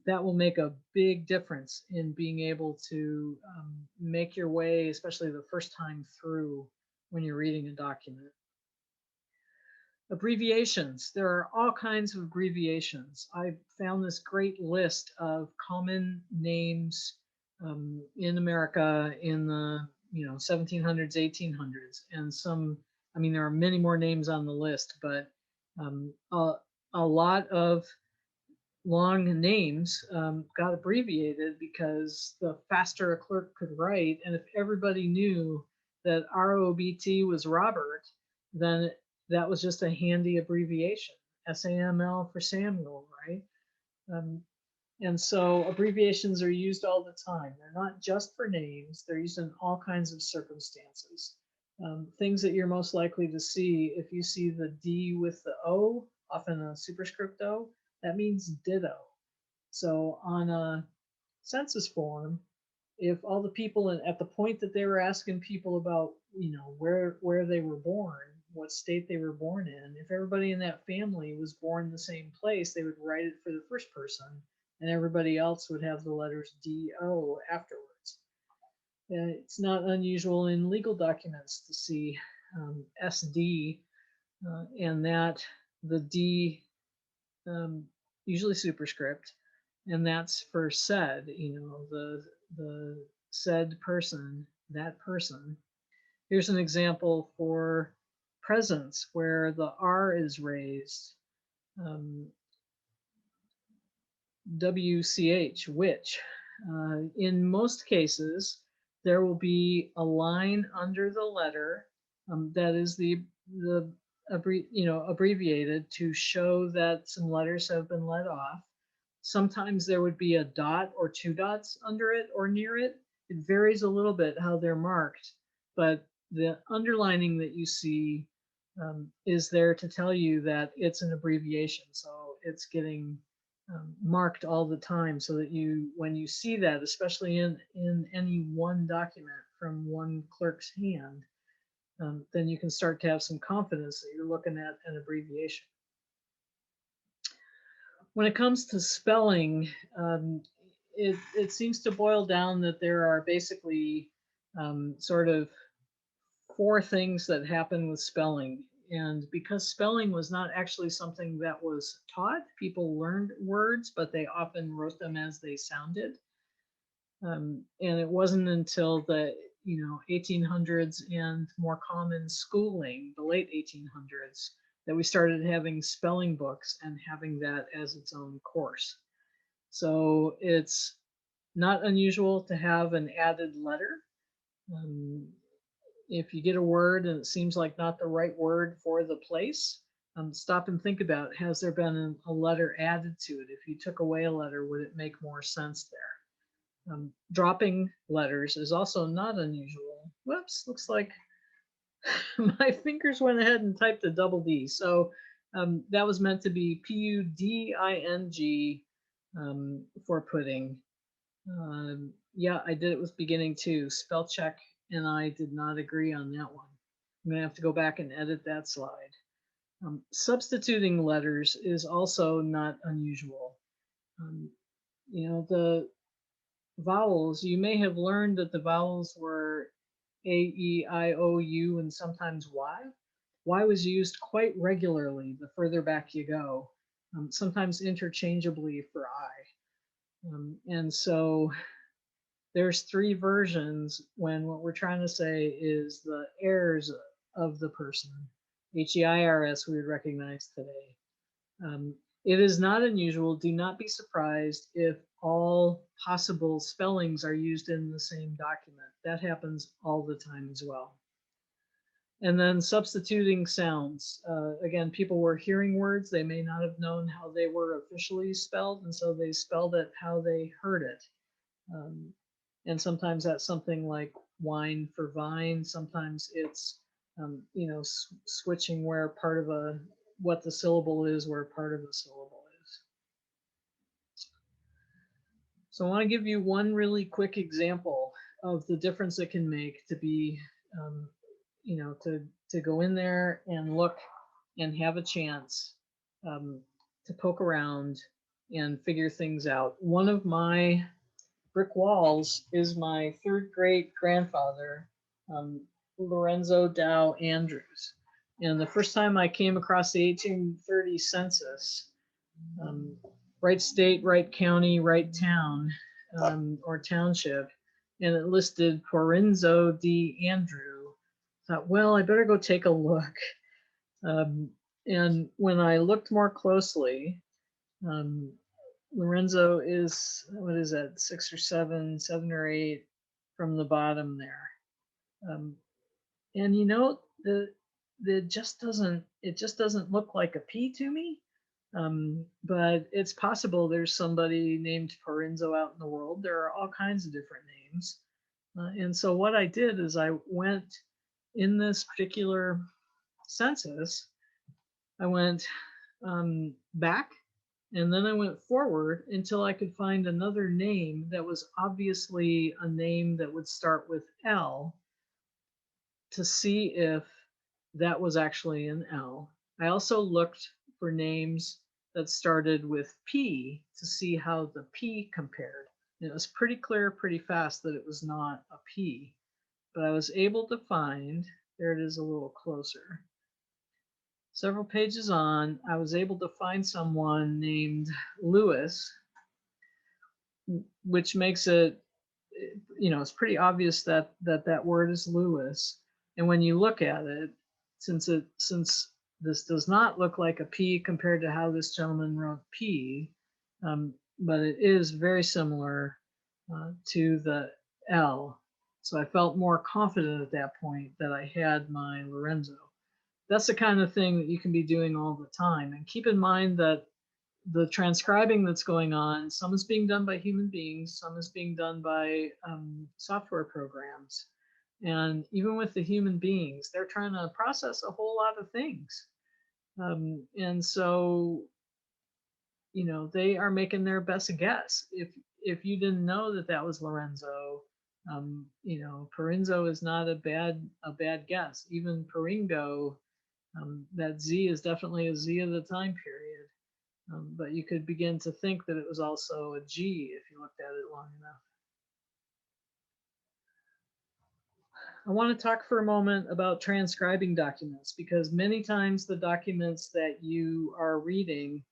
that will make a big difference in being able to make your way, especially the first time through when you're reading a document. Abbreviations. There are all kinds of abbreviations. I found this great list of common names in America in the 1700s, 1800s, and there are many more names on the list, but a lot of long names got abbreviated because the faster a clerk could write, and if everybody knew that ROBT was Robert, then that was just a handy abbreviation. SAML for Samuel, right? And so abbreviations are used all the time. They're not just for names, they're used in all kinds of circumstances. Things that you're most likely to see, if you see the D with the O, often a superscript O, that means ditto. So on a census form, if all the people at the point that they were asking people about, where they were born, what state they were born in, if everybody in that family was born in the same place, they would write it for the first person, and everybody else would have the letters DO afterwards. It's not unusual in legal documents to see SD, and that the D, usually superscript, and that's for said, the said person, that person. Here's an example for presence where the R is raised. WCH, which. In most cases, there will be a line under the letter that is abbreviated to show that some letters have been let off. Sometimes there would be a dot or two dots under it or near it. It varies a little bit how they're marked, but the underlining that you see is there to tell you that it's an abbreviation. So it's getting marked all the time, so that when you see that, especially in any one document from one clerk's hand, then you can start to have some confidence that you're looking at an abbreviation. When it comes to spelling, it seems to boil down that there are basically sort of four things that happen with spelling. And because spelling was not actually something that was taught, people learned words, but they often wrote them as they sounded. And it wasn't until the 1800s and more common schooling, the late 1800s, that we started having spelling books and having that as its own course. So it's not unusual to have an added letter. If you get a word and it seems like not the right word for the place, stop and think about, has there been a letter added to it? If you took away a letter, would it make more sense there? Dropping letters is also not unusual. Whoops, looks like my fingers went ahead and typed a double D. So that was meant to be PUDING for pudding. Yeah, I did it with beginning too. Spell check and I did not agree on that one. I'm gonna have to go back and edit that slide. Substituting letters is also not unusual. The vowels, you may have learned that the vowels were A, E, I, O, U, and sometimes Y. Y was used quite regularly the further back you go, sometimes interchangeably for I. And so there's three versions when what we're trying to say is the heirs of the person. HEIRS we would recognize today. It is not unusual, do not be surprised if all possible spellings are used in the same document. That happens all the time as well. And then substituting sounds. Again, people were hearing words. They may not have known how they were officially spelled, and so they spelled it how they heard it. And sometimes that's something like wine for vine. Sometimes it's, switching where part of what the syllable is, where part of the syllable is. So I want to give you one really quick example of the difference it can make to be, to go in there and look and have a chance to poke around and figure things out. One of my brick walls is my third great grandfather, Lorenzo Dow Andrews. And the first time I came across the 1830 census, right state, right county, right town, or township, and it listed Lorenzo D. Andrew. I thought, well, I better go take a look. And when I looked more closely, Lorenzo is, what is that, 6 or 7, 7 or 8 from the bottom there. And it just doesn't look like a P to me. But it's possible there's somebody named Lorenzo out in the world. There are all kinds of different names. And so what I did is I went in this particular census, I went back, and then I went forward until I could find another name that was obviously a name that would start with L, to see if that was actually an L. I also looked for names that started with P to see how the P compared. And it was pretty clear pretty fast that it was not a P, but I was able to find, there it is a little closer. Several pages on, I was able to find someone named Lewis, which makes it, it's pretty obvious that that word is Lewis. And when you look at it, since this does not look like a P compared to how this gentleman wrote P, but it is very similar to the L. So I felt more confident at that point that I had my Lorenzo. That's the kind of thing that you can be doing all the time. And keep in mind that the transcribing that's going on, some is being done by human beings, some is being done by software programs. And even with the human beings, they're trying to process a whole lot of things. And so, they are making their best guess. If you didn't know that that was Lorenzo, Parinzo is not a bad guess. Even Paringo, that Z is definitely a Z of the time period. But you could begin to think that it was also a G if you looked at it long enough. I want to talk for a moment about transcribing documents, because many times the documents that you are reading,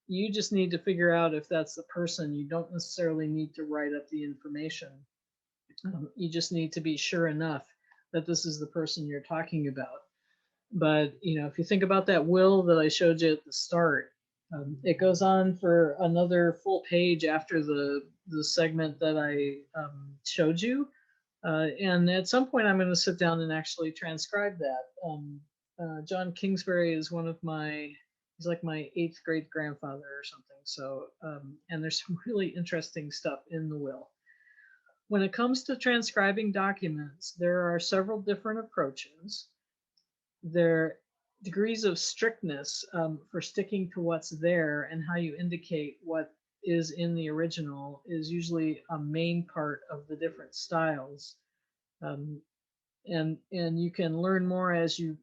you just need to figure out if that's the person. You don't necessarily need to write up the information. You just need to be sure enough that this is the person you're talking about. But, if you think about that will that I showed you at the start, it goes on for another full page after the segment that I showed you. And at some point, I'm going to sit down and actually transcribe that. John Kingsbury is he's like my 8th great grandfather or something. So, and there's some really interesting stuff in the will. When it comes to transcribing documents, there are several different approaches. There degrees of strictness for sticking to what's there, and how you indicate what is in the original is usually a main part of the different styles. And you can learn more as you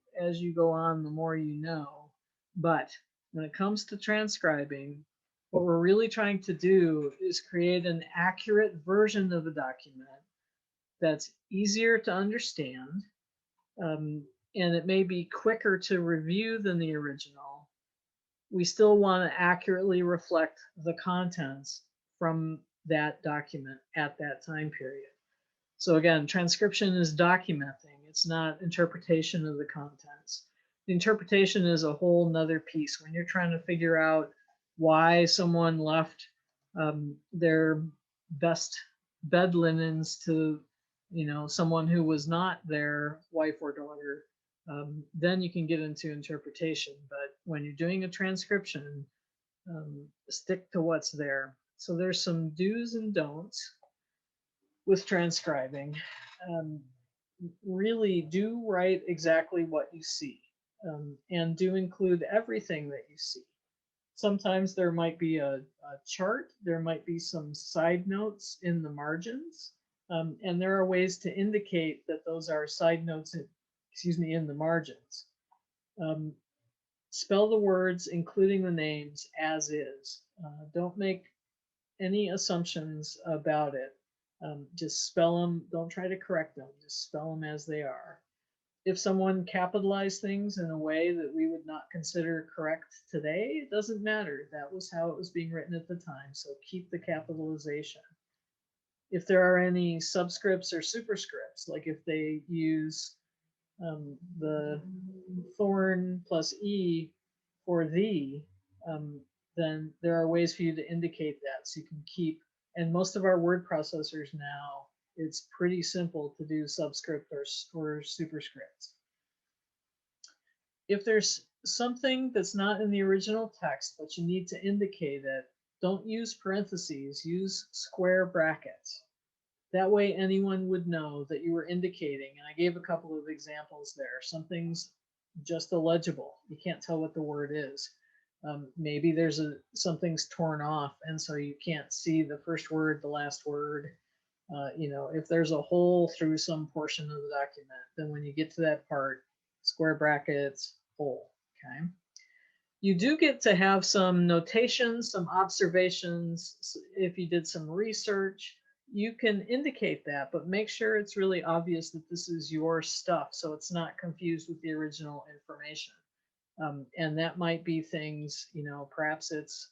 go on, the more you know. But when it comes to transcribing, what we're really trying to do is create an accurate version of a document that's easier to understand, and it may be quicker to review than the original, we still want to accurately reflect the contents from that document at that time period. So again, transcription is documenting. It's not interpretation of the contents. The interpretation is a whole nother piece. When you're trying to figure out why someone left their best bed linens to, someone who was not their wife or daughter, then you can get into interpretation. But when you're doing a transcription, stick to what's there. So there's some do's and don'ts with transcribing. Um, really do write exactly what you see, and do include everything that you see. Sometimes there might be a chart, there might be some side notes in the margins, and there are ways to indicate that those are side notes, in the margins. Spell the words, including the names, as is. Don't make any assumptions about it. Just spell them. Don't try to correct them. Just spell them as they are. If someone capitalized things in a way that we would not consider correct today, it doesn't matter. That was how it was being written at the time. So keep the capitalization. If there are any subscripts or superscripts, like if they use the thorn plus E for the, then there are ways for you to indicate that. So you can keep, and most of our word processors now, it's pretty simple to do subscript or superscripts. If there's something that's not in the original text, but you need to indicate it, don't use parentheses, use square brackets. That way anyone would know that you were indicating, and I gave a couple of examples there. Something's just illegible. You can't tell what the word is. Maybe there's something's torn off, and so you can't see the first word, the last word. If there's a hole through some portion of the document, then when you get to that part, square brackets, hole, okay? You do get to have some notations, some observations. If you did some research, you can indicate that, but make sure it's really obvious that this is your stuff, so it's not confused with the original information. And that might be things, perhaps it's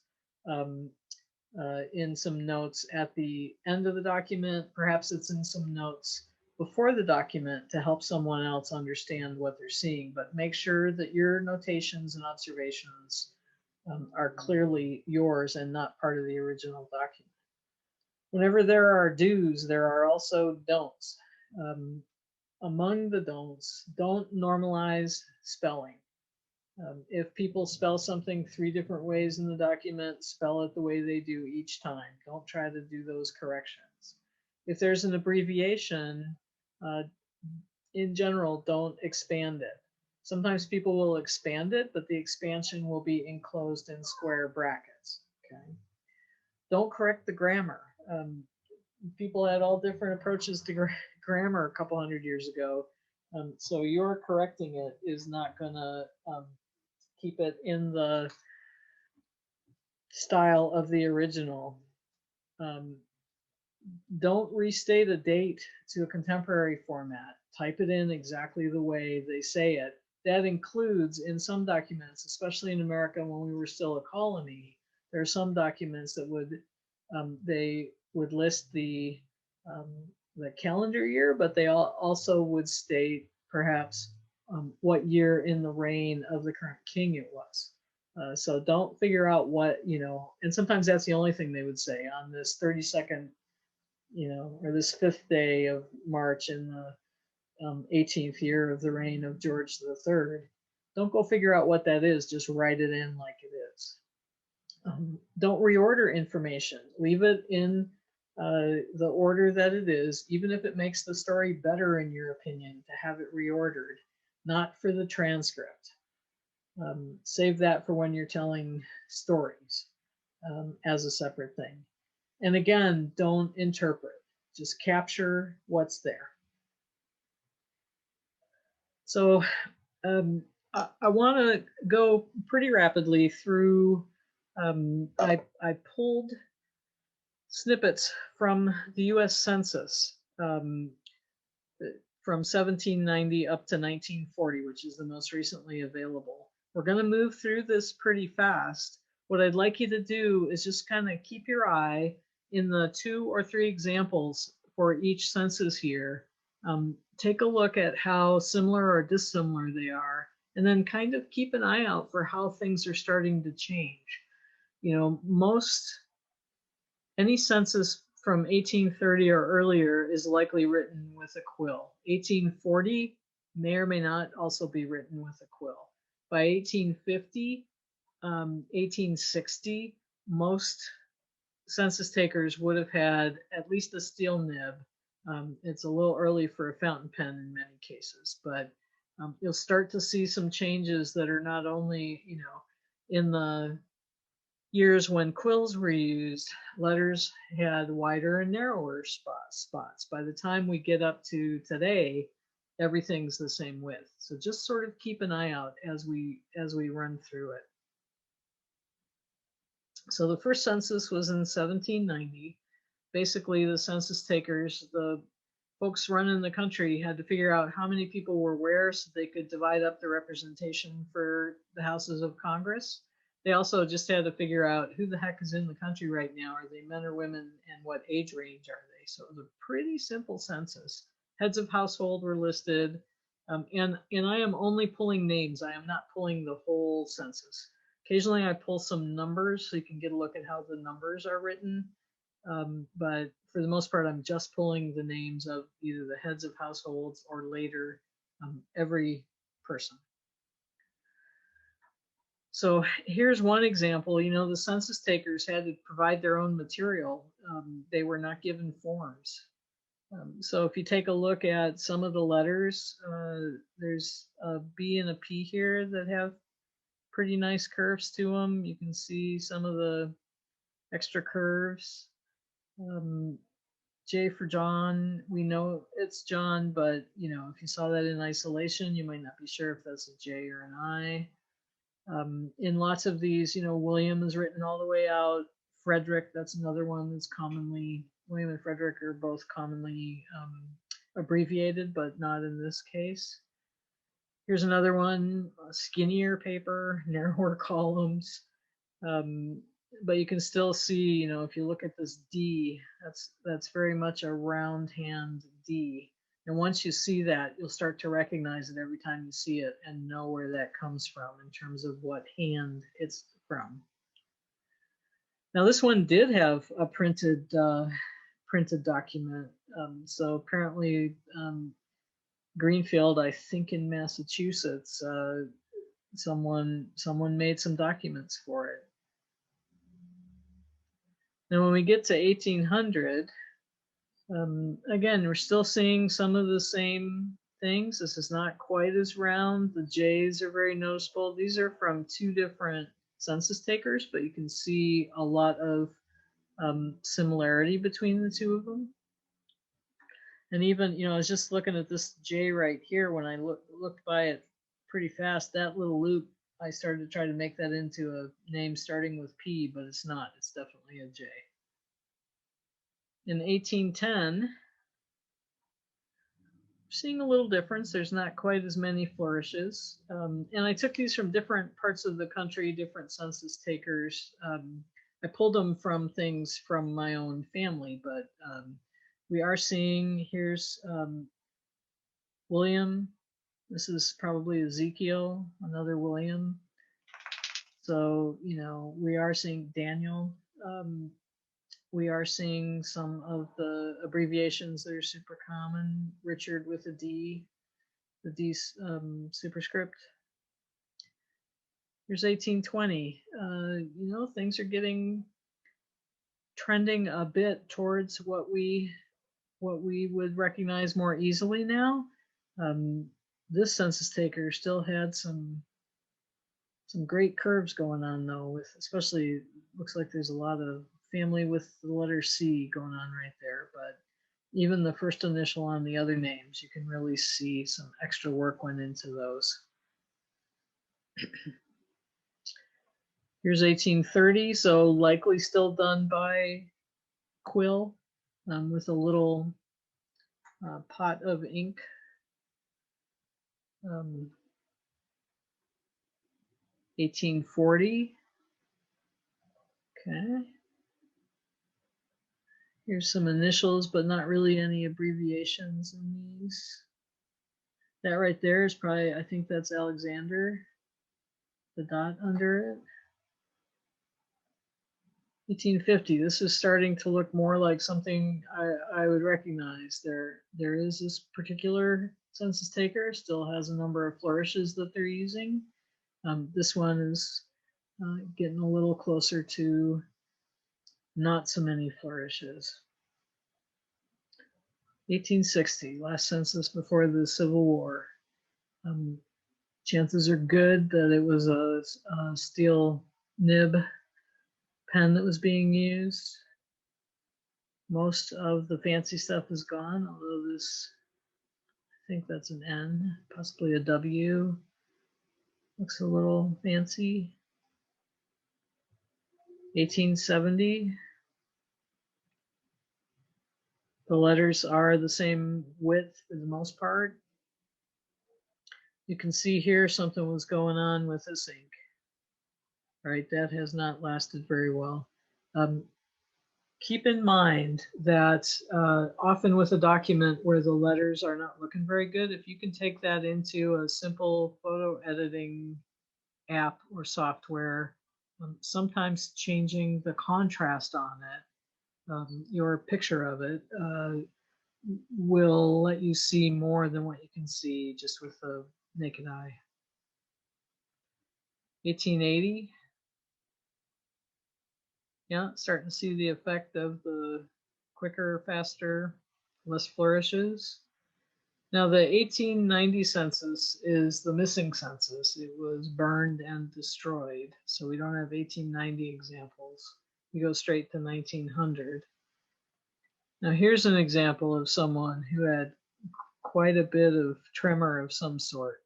in some notes at the end of the document, perhaps it's in some notes before the document to help someone else understand what they're seeing, but make sure that your notations and observations are clearly yours and not part of the original document. Whenever there are do's, there are also don'ts. Among the don'ts, don't normalize spelling. If people spell something 3 different ways in the document, spell it the way they do each time. Don't try to do those corrections. If there's an abbreviation, in general, don't expand it. Sometimes people will expand it, but the expansion will be enclosed in square brackets. Okay. Don't correct the grammar. People had all different approaches to grammar a couple hundred years ago. So your correcting it is not going to keep it in the style of the original. Don't restate a date to a contemporary format. Type it in exactly the way they say it. That includes, in some documents, especially in America when we were still a colony, there are some documents that would they would list the calendar year, but they also would state perhaps what year in the reign of the current king it was. So don't figure out what, and sometimes that's the only thing they would say on this 32nd, or this 5th day of March in the 18th year of the reign of George III. Don't go figure out what that is, just write it in like it is. Don't reorder information. Leave it in the order that it is, even if it makes the story better in your opinion to have it reordered, not for the transcript. Save that for when you're telling stories as a separate thing. And again, don't interpret, just capture what's there. So I want to go pretty rapidly through, I pulled snippets from the US Census from 1790 up to 1940, which is the most recently available. We're going to move through this pretty fast. What I'd like you to do is just kind of keep your eye in the 2 or 3 examples for each census here. Take a look at how similar or dissimilar they are, and then kind of keep an eye out for how things are starting to change. You know, any census from 1830 or earlier is likely written with a quill. 1840 may or may not also be written with a quill. By 1850, 1860, most census takers would have had at least a steel nib. It's a little early for a fountain pen in many cases, but you'll start to see some changes that are not only, you know, in the years when quills were used, letters had wider and narrower spots. By the time we get up to today, everything's the same width. So just sort of keep an eye out as we run through it. So the first census was in 1790. Basically, the census takers, the folks running the country, had to figure out how many people were where so they could divide up the representation for the houses of Congress. They also just had to figure out who the heck is in the country right now. Are they men or women, and what age range are they? So it was a pretty simple census. Heads of household were listed, and I am only pulling names. I am not pulling the whole census. Occasionally I pull some numbers so you can get a look at how the numbers are written. But for the most part, I'm just pulling the names of either the heads of households or later every person. So here's one example. You know, the census takers had to provide their own material. They were not given forms. So if you take a look at some of the letters, there's a B and a P here that have pretty nice curves to them. You can see some of the extra curves. J for John, we know it's John, but you know, if you saw that in isolation, you might not be sure if that's a J or an I. In lots of these, you know, William is written all the way out. Frederick, that's another one that's commonly, William and Frederick are both commonly abbreviated, but not in this case. Here's another one, skinnier paper, narrower columns. But you can still see, you know, if you look at this D, that's very much a round hand D. And once you see that, you'll start to recognize it every time you see it and know where that comes from in terms of what hand it's from. Now this one did have a printed document. So apparently Greenfield, I think in Massachusetts, someone made some documents for it. Now, when we get to 1800, again, we're still seeing some of the same things. This is not quite as round. The J's are very noticeable. These are from 2 different census takers, but you can see a lot of similarity between the 2 of them. And even, you know, I was just looking at this J right here. When I looked by it pretty fast, that little loop, I started to try to make that into a name starting with P, but it's not. It's definitely a J. In 1810, we're seeing a little difference. There's not quite as many flourishes. And I took these from different parts of the country, different census takers. I pulled them from things from my own family, but we are seeing, here's William. This is probably Ezekiel, another William. So, you know, we are seeing Daniel. We are seeing some of the abbreviations that are super common. Richard with a D, the D superscript. Here's 1820. You know, things are trending a bit towards what we would recognize more easily now. This census taker still had some great curves going on though, with especially looks like there's a lot of family with the letter C going on right there, but even the first initial on the other names, you can really see some extra work went into those. Here's 1830, so likely still done by Quill with a little pot of ink 1840. Okay. Here's some initials, but not really any abbreviations in these. That right there is probably, I think that's Alexander, the dot under it. 1850, this is starting to look more like something I would recognize. There is this particular census taker, still has a number of flourishes that they're using. This one is getting a little closer to not so many flourishes. 1860, last census before the Civil War. Chances are good that it was a steel nib pen that was being used. Most of the fancy stuff is gone, although this, I think that's an N, possibly a W. Looks a little fancy. 1870. The letters are the same width for the most part. You can see here something was going on with this ink. All right, that has not lasted very well. Keep in mind that often with a document where the letters are not looking very good, if you can take that into a simple photo editing app or software, sometimes changing the contrast on it, your picture of it, will let you see more than what you can see just with the naked eye. 1880. Yeah, starting to see the effect of the quicker, faster, less flourishes. Now the 1890 census is the missing census. It was burned and destroyed. So we don't have 1890 examples. We go straight to 1900. Now here's an example of someone who had quite a bit of tremor of some sort.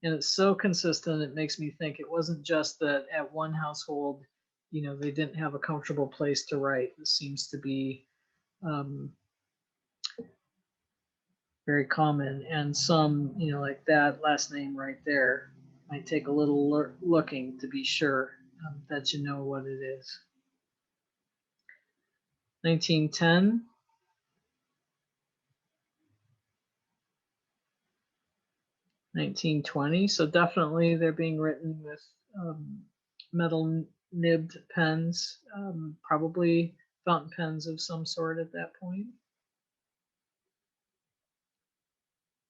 And it's so consistent, it makes me think it wasn't just that at one household, you know, they didn't have a comfortable place to write. This seems to be very common. And some, you know, like that last name right there might take a little looking to be sure that you know what it is. 1910. 1920. So definitely they're being written with metal nibbed pens, probably fountain pens of some sort at that point.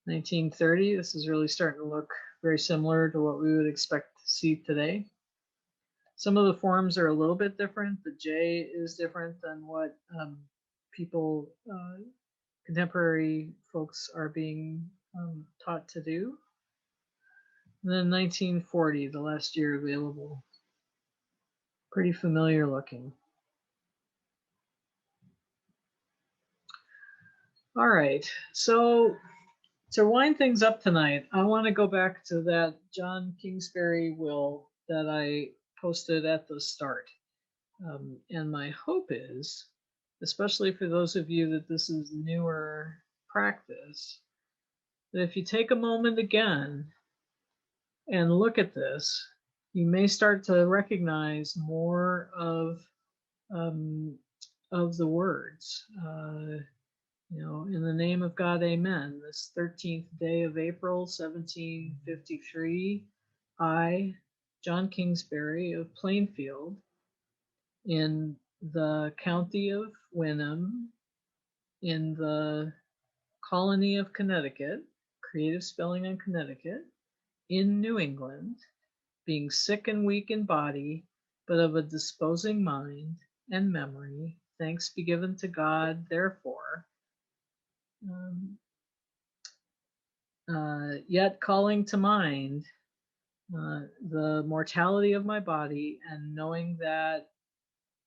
1930, this is really starting to look very similar to what we would expect to see today. Some of the forms are a little bit different. The J is different than what people, contemporary folks are being taught to do. And then 1940, the last year available. Pretty familiar looking. All right, so to wind things up tonight, I want to go back to that John Kingsbury will that I posted at the start. And my hope is, especially for those of you that this is newer practice, that if you take a moment again and look at this, you may start to recognize more of the words. You know, in the name of God, amen. This 13th day of April, 1753, I, John Kingsbury of Plainfield, in the county of Wenham, in the colony of Connecticut, creative spelling on Connecticut, in New England, being sick and weak in body, but of a disposing mind and memory, thanks be given to God, therefore, yet calling to mind the mortality of my body, and knowing that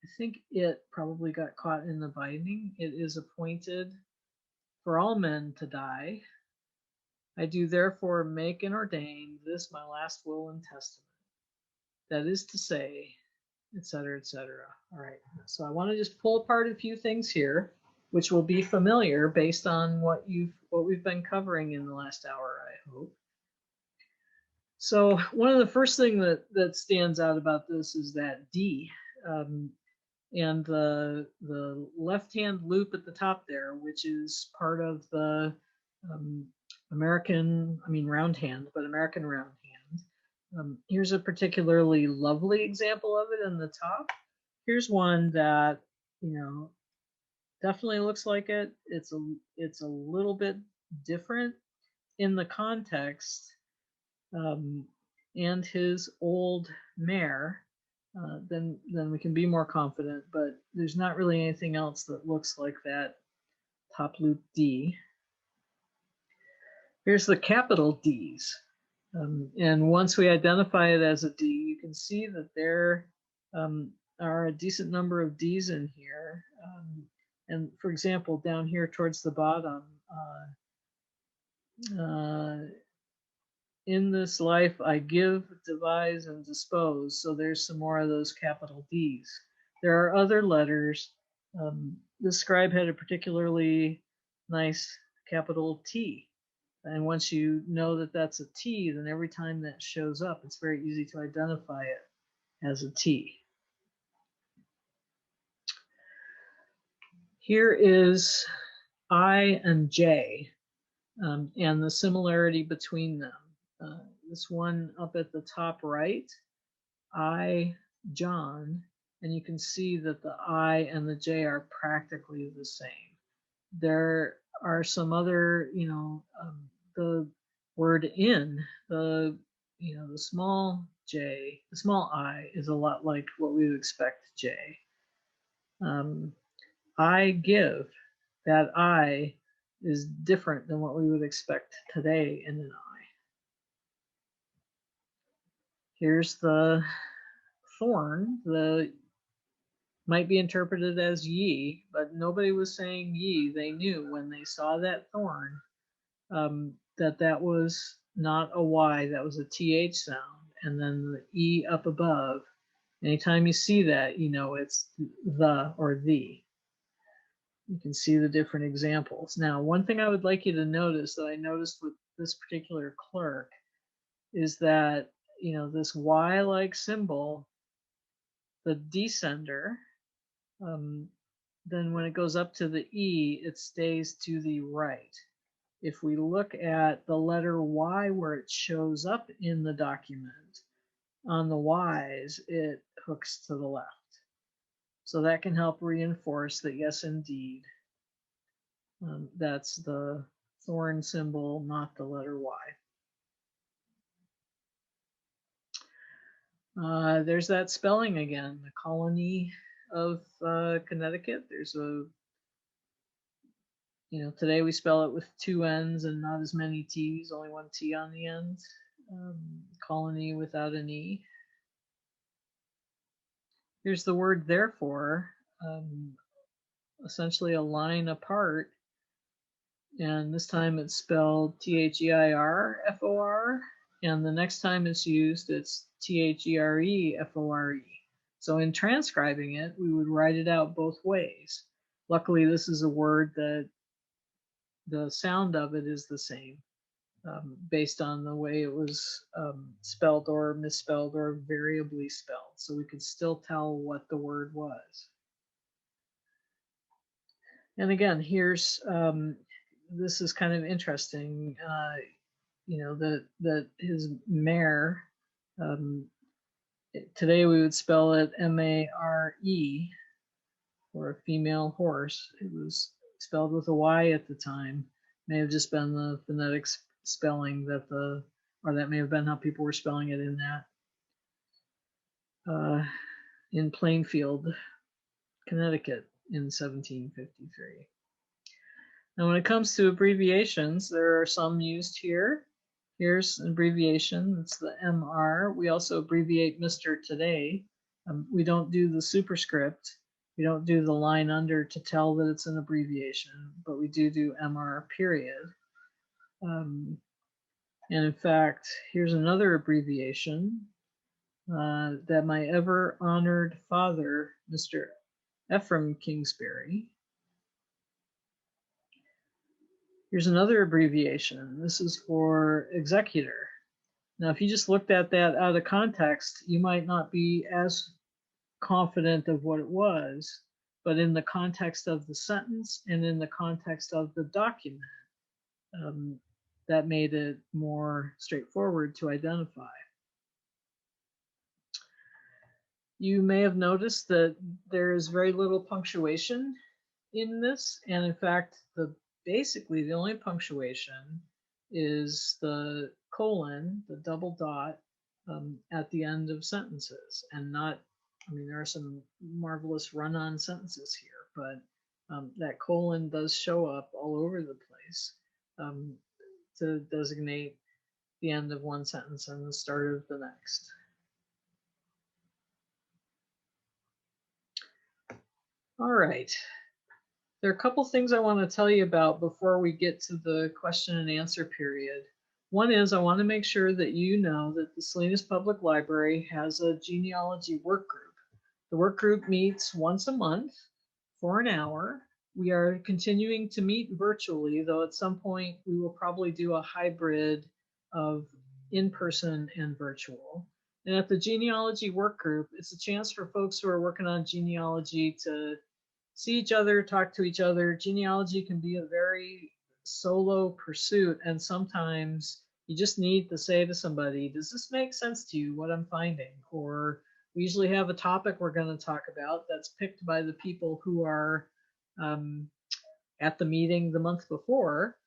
I think it probably got caught in the binding. It is appointed for all men to die. I do therefore make and ordain this my last will and testament. That is to say, etc., etc. All right. So I want to just pull apart a few things here, which will be familiar based on what we've been covering in the last hour, I hope. So one of the first thing that stands out about this is that D, and the left-hand loop at the top there, which is part of the American, I mean round hand, but American round hand. Here's a particularly lovely example of it in the top. Here's one that, you know, definitely looks like it. It's a little bit different in the context, and his old mare. Then we can be more confident. But there's not really anything else that looks like that top loop D. Here's the capital D's. And once we identify it as a D, you can see that there are a decent number of D's in here. And for example, down here towards the bottom, in this life, I give, devise, and dispose. So there's some more of those capital D's. There are other letters. This scribe had a particularly nice capital T. And once you know that that's a T, then every time that shows up, it's very easy to identify it as a T. Here is I and J, and the similarity between them. This one up at the top right, I, John, and you can see that the I and the J are practically the same. There are some other, the word in, the small J, the small I is a lot like what we would expect J. I give, that I is different than what we would expect today in an I. Here's the thorn, the might be interpreted as ye, but nobody was saying ye. They knew when they saw that thorn that was not a Y, that was a TH sound. And then the E up above, anytime you see that, you know it's the or the. You can see the different examples. Now, one thing I would like you to notice that I noticed with this particular clerk is that, this Y-like symbol, the descender, then when it goes up to the E, it stays to the right. If we look at the letter Y where it shows up in the document, on the Y's, it hooks to the left. So that can help reinforce that, yes, indeed, that's the thorn symbol, not the letter Y. There's that spelling again, the colony of Connecticut. There's a, today we spell it with 2 N's and not as many T's, only 1 T on the end. Colony without an E. Here's the word therefore, essentially a line apart. And this time it's spelled THEIRFOR. And the next time it's used, it's THEREFORE. So in transcribing it, we would write it out both ways. Luckily, this is a word that the sound of it is the same, based on the way it was spelled or misspelled or variably spelled. So we could still tell what the word was. And again, here's, this is kind of interesting, that his mare, today we would spell it M-A-R-E, or a female horse. It was spelled with a Y at the time. May have just been the phonetic spelling that or that may have been how people were spelling it in that, in Plainfield, Connecticut in 1753. Now, when it comes to abbreviations, there are some used here. Here's an abbreviation, it's the MR. We also abbreviate Mr. today. We don't do the superscript. We don't do the line under to tell that it's an abbreviation, but we do MR period. And in fact, here's another abbreviation that my ever honored father, Mr. Ephraim Kingsbury. Here's another abbreviation. This is for executor. Now, if you just looked at that out of context, you might not be as confident of what it was, but in the context of the sentence and in the context of the document, that made it more straightforward to identify. You may have noticed that there is very little punctuation in this, and in fact, basically the only punctuation is the colon, the double dot, at the end of sentences, and not, I mean, there are some marvelous run-on sentences here, but that colon does show up all over the place to designate the end of one sentence and the start of the next. All right. There are a couple things I want to tell you about before we get to the question and answer period. One is I want to make sure that you know that the Salinas Public Library has a genealogy work group. The work group meets once a month for an hour. We are continuing to meet virtually, though at some point we will probably do a hybrid of in-person and virtual. And at the genealogy work group, it's a chance for folks who are working on genealogy to see each other, talk to each other. Genealogy can be a very solo pursuit, and sometimes you just need to say to somebody, does this make sense to you, what I'm finding? Or we usually have a topic we're going to talk about that's picked by the people who are at the meeting the month before.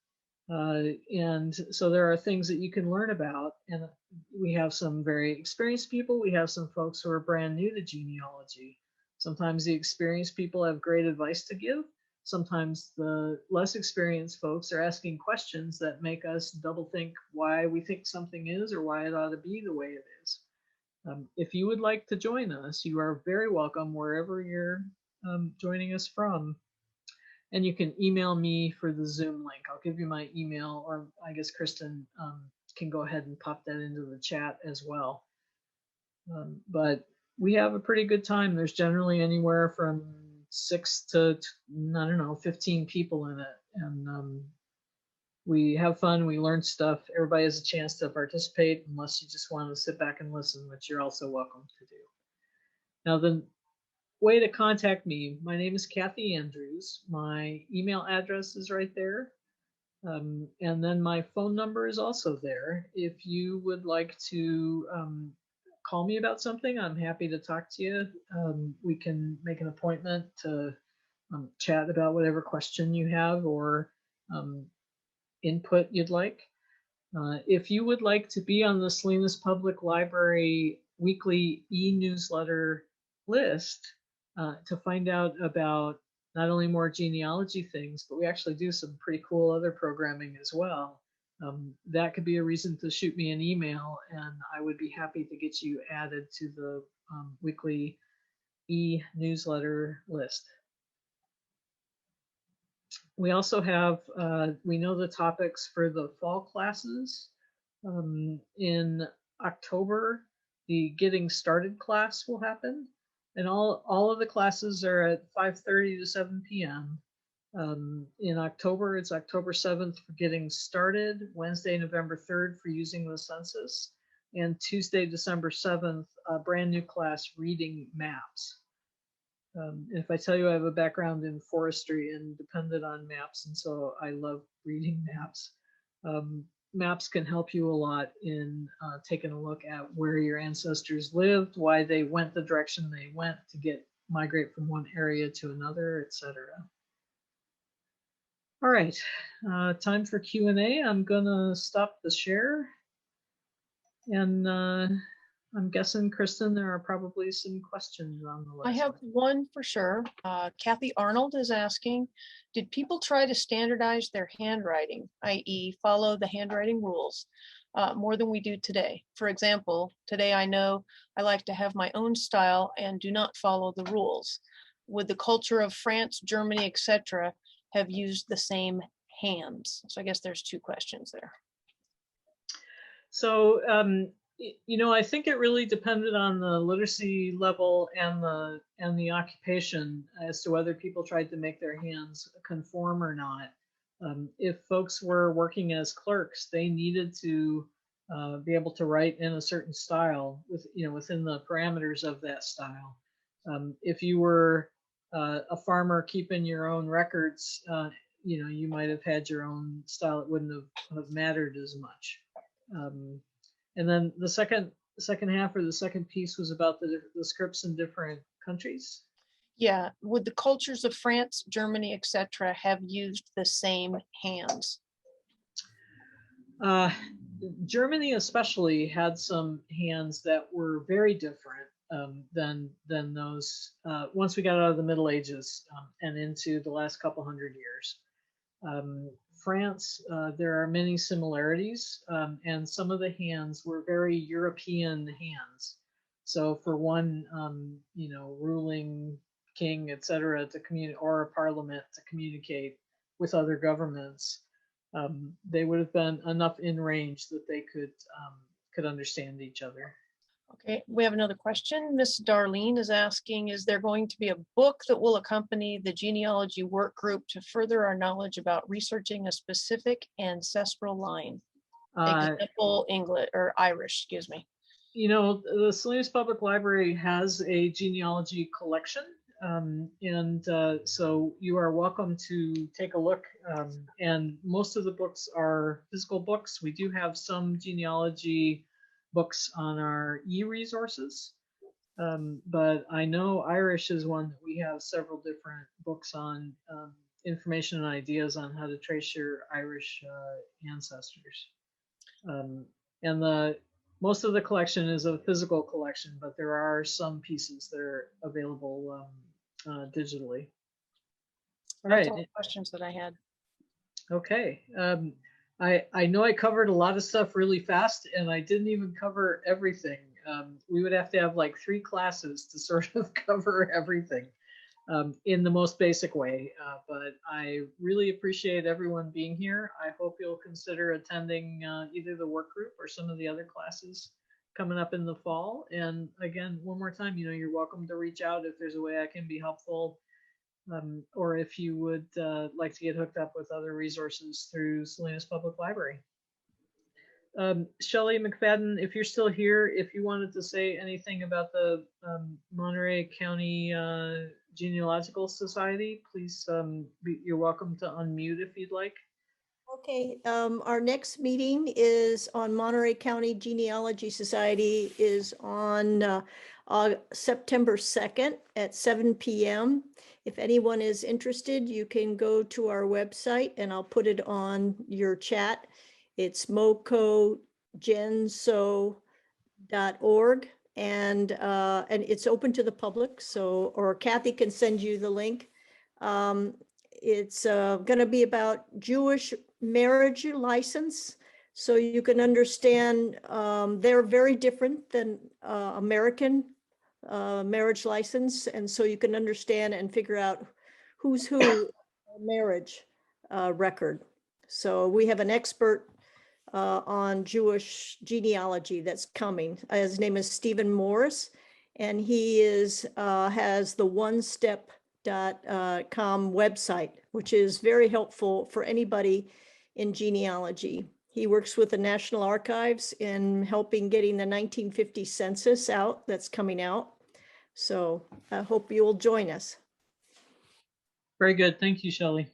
And so there are things that you can learn about. And we have some very experienced people. We have some folks who are brand new to genealogy. Sometimes the experienced people have great advice to give. Sometimes the less experienced folks are asking questions that make us double think why we think something is or why it ought to be the way it is. If you would like to join us, you are very welcome wherever you're joining us from. And you can email me for the Zoom link. I'll give you my email, or I guess Kristen can go ahead and pop that into the chat as well. But we have a pretty good time. There's generally anywhere from 6 to, I don't know, 15 people in it. And we have fun, we learn stuff. Everybody has a chance to participate unless you just want to sit back and listen, which you're also welcome to do. Now, the way to contact me, my name is Kathy Andrews. My email address is right there. And then my phone number is also there. If you would like to call me about something, I'm happy to talk to you. We can make an appointment to chat about whatever question you have or input you'd like. If you would like to be on the Salinas Public Library weekly e-newsletter list to find out about not only more genealogy things, but we actually do some pretty cool other programming as well. That could be a reason to shoot me an email, and I would be happy to get you added to the weekly e-newsletter list. We also have, we know the topics for the fall classes. In October, the Getting Started class will happen, and all of the classes are at 5:30 to 7 p.m. In October, it's October 7th for Getting Started, Wednesday, November 3rd for Using the Census, and Tuesday, December 7th, a brand new class, Reading Maps. If I tell you I have a background in forestry and depended on maps, and so I love reading maps. Maps can help you a lot in taking a look at where your ancestors lived, why they went the direction they went to migrate from one area to another, etc. All right, time for Q&A. I'm gonna stop the share, and I'm guessing, Kristen, there are probably some questions on the list. I have one for sure. Kathy Arnold is asking, did people try to standardize their handwriting, i.e. follow the handwriting rules, more than we do today? For example, today I know I like to have my own style and do not follow the rules. Would the culture of France, Germany, etc. have used the same hands? So I guess there's two questions there. So, you know, I think it really depended on the literacy level and the occupation as to whether people tried to make their hands conform or not. If folks were working as clerks, they needed to be able to write in a certain style with, within the parameters of that style. If you were a farmer keeping your own records, you might have had your own style. It wouldn't have mattered as much. And then the second half, or the second piece, was about the scripts in different countries. Yeah, would the cultures of France, Germany, etc., have used the same hands? Germany especially had some hands that were very different than those once we got out of the Middle Ages and into the last couple hundred years. France, there are many similarities, and some of the hands were very European hands. So for one, ruling king, etc., to communicate, or a parliament to communicate with other governments, they would have been enough in range that they could understand each other. Okay, we have another question. Miss Darlene is asking, is there going to be a book that will accompany the genealogy work group to further our knowledge about researching a specific ancestral line? Example, English or Irish, excuse me. The Salinas Public Library has a genealogy collection. So you are welcome to take a look. And most of the books are physical books. We do have some genealogy books on our e-resources. But I know Irish is one that we have several different books on, information and ideas on how to trace your Irish ancestors. And most of the collection is a physical collection, but there are some pieces that are available digitally. All That's right. all the questions that I had. Okay. I know I covered a lot of stuff really fast, and I didn't even cover everything. We would have to have like 3 classes to sort of cover everything in the most basic way. But I really appreciate everyone being here. I hope you'll consider attending either the work group or some of the other classes coming up in the fall. And again, one more time, you're welcome to reach out if there's a way I can be helpful, or if you would like to get hooked up with other resources through Salinas Public Library. Shelley McFadden, if you're still here, if you wanted to say anything about the Monterey County Genealogical Society, please, you're welcome to unmute if you'd like. Okay, our next meeting is on Monterey County Genealogy Society is on September 2nd at 7 p.m. If anyone is interested, you can go to our website and I'll put it on your chat. It's mocogenso.org and it's open to the public. So, or Kathy can send you the link. It's going to be about Jewish marriage license. So you can understand they're very different than American marriage license. And so you can understand and figure out who's who marriage record. So we have an expert on Jewish genealogy that's coming. His name is Stephen Morris, and he has the onestep.com website, which is very helpful for anybody in genealogy. He works with the National Archives in helping getting the 1950 census out that's coming out. So I hope you'll join us. Very good. Thank you, Shelley.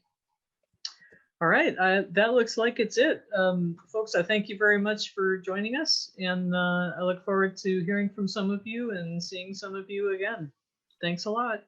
All right, that looks like it's it. Folks, I thank you very much for joining us, and I look forward to hearing from some of you and seeing some of you again. Thanks a lot.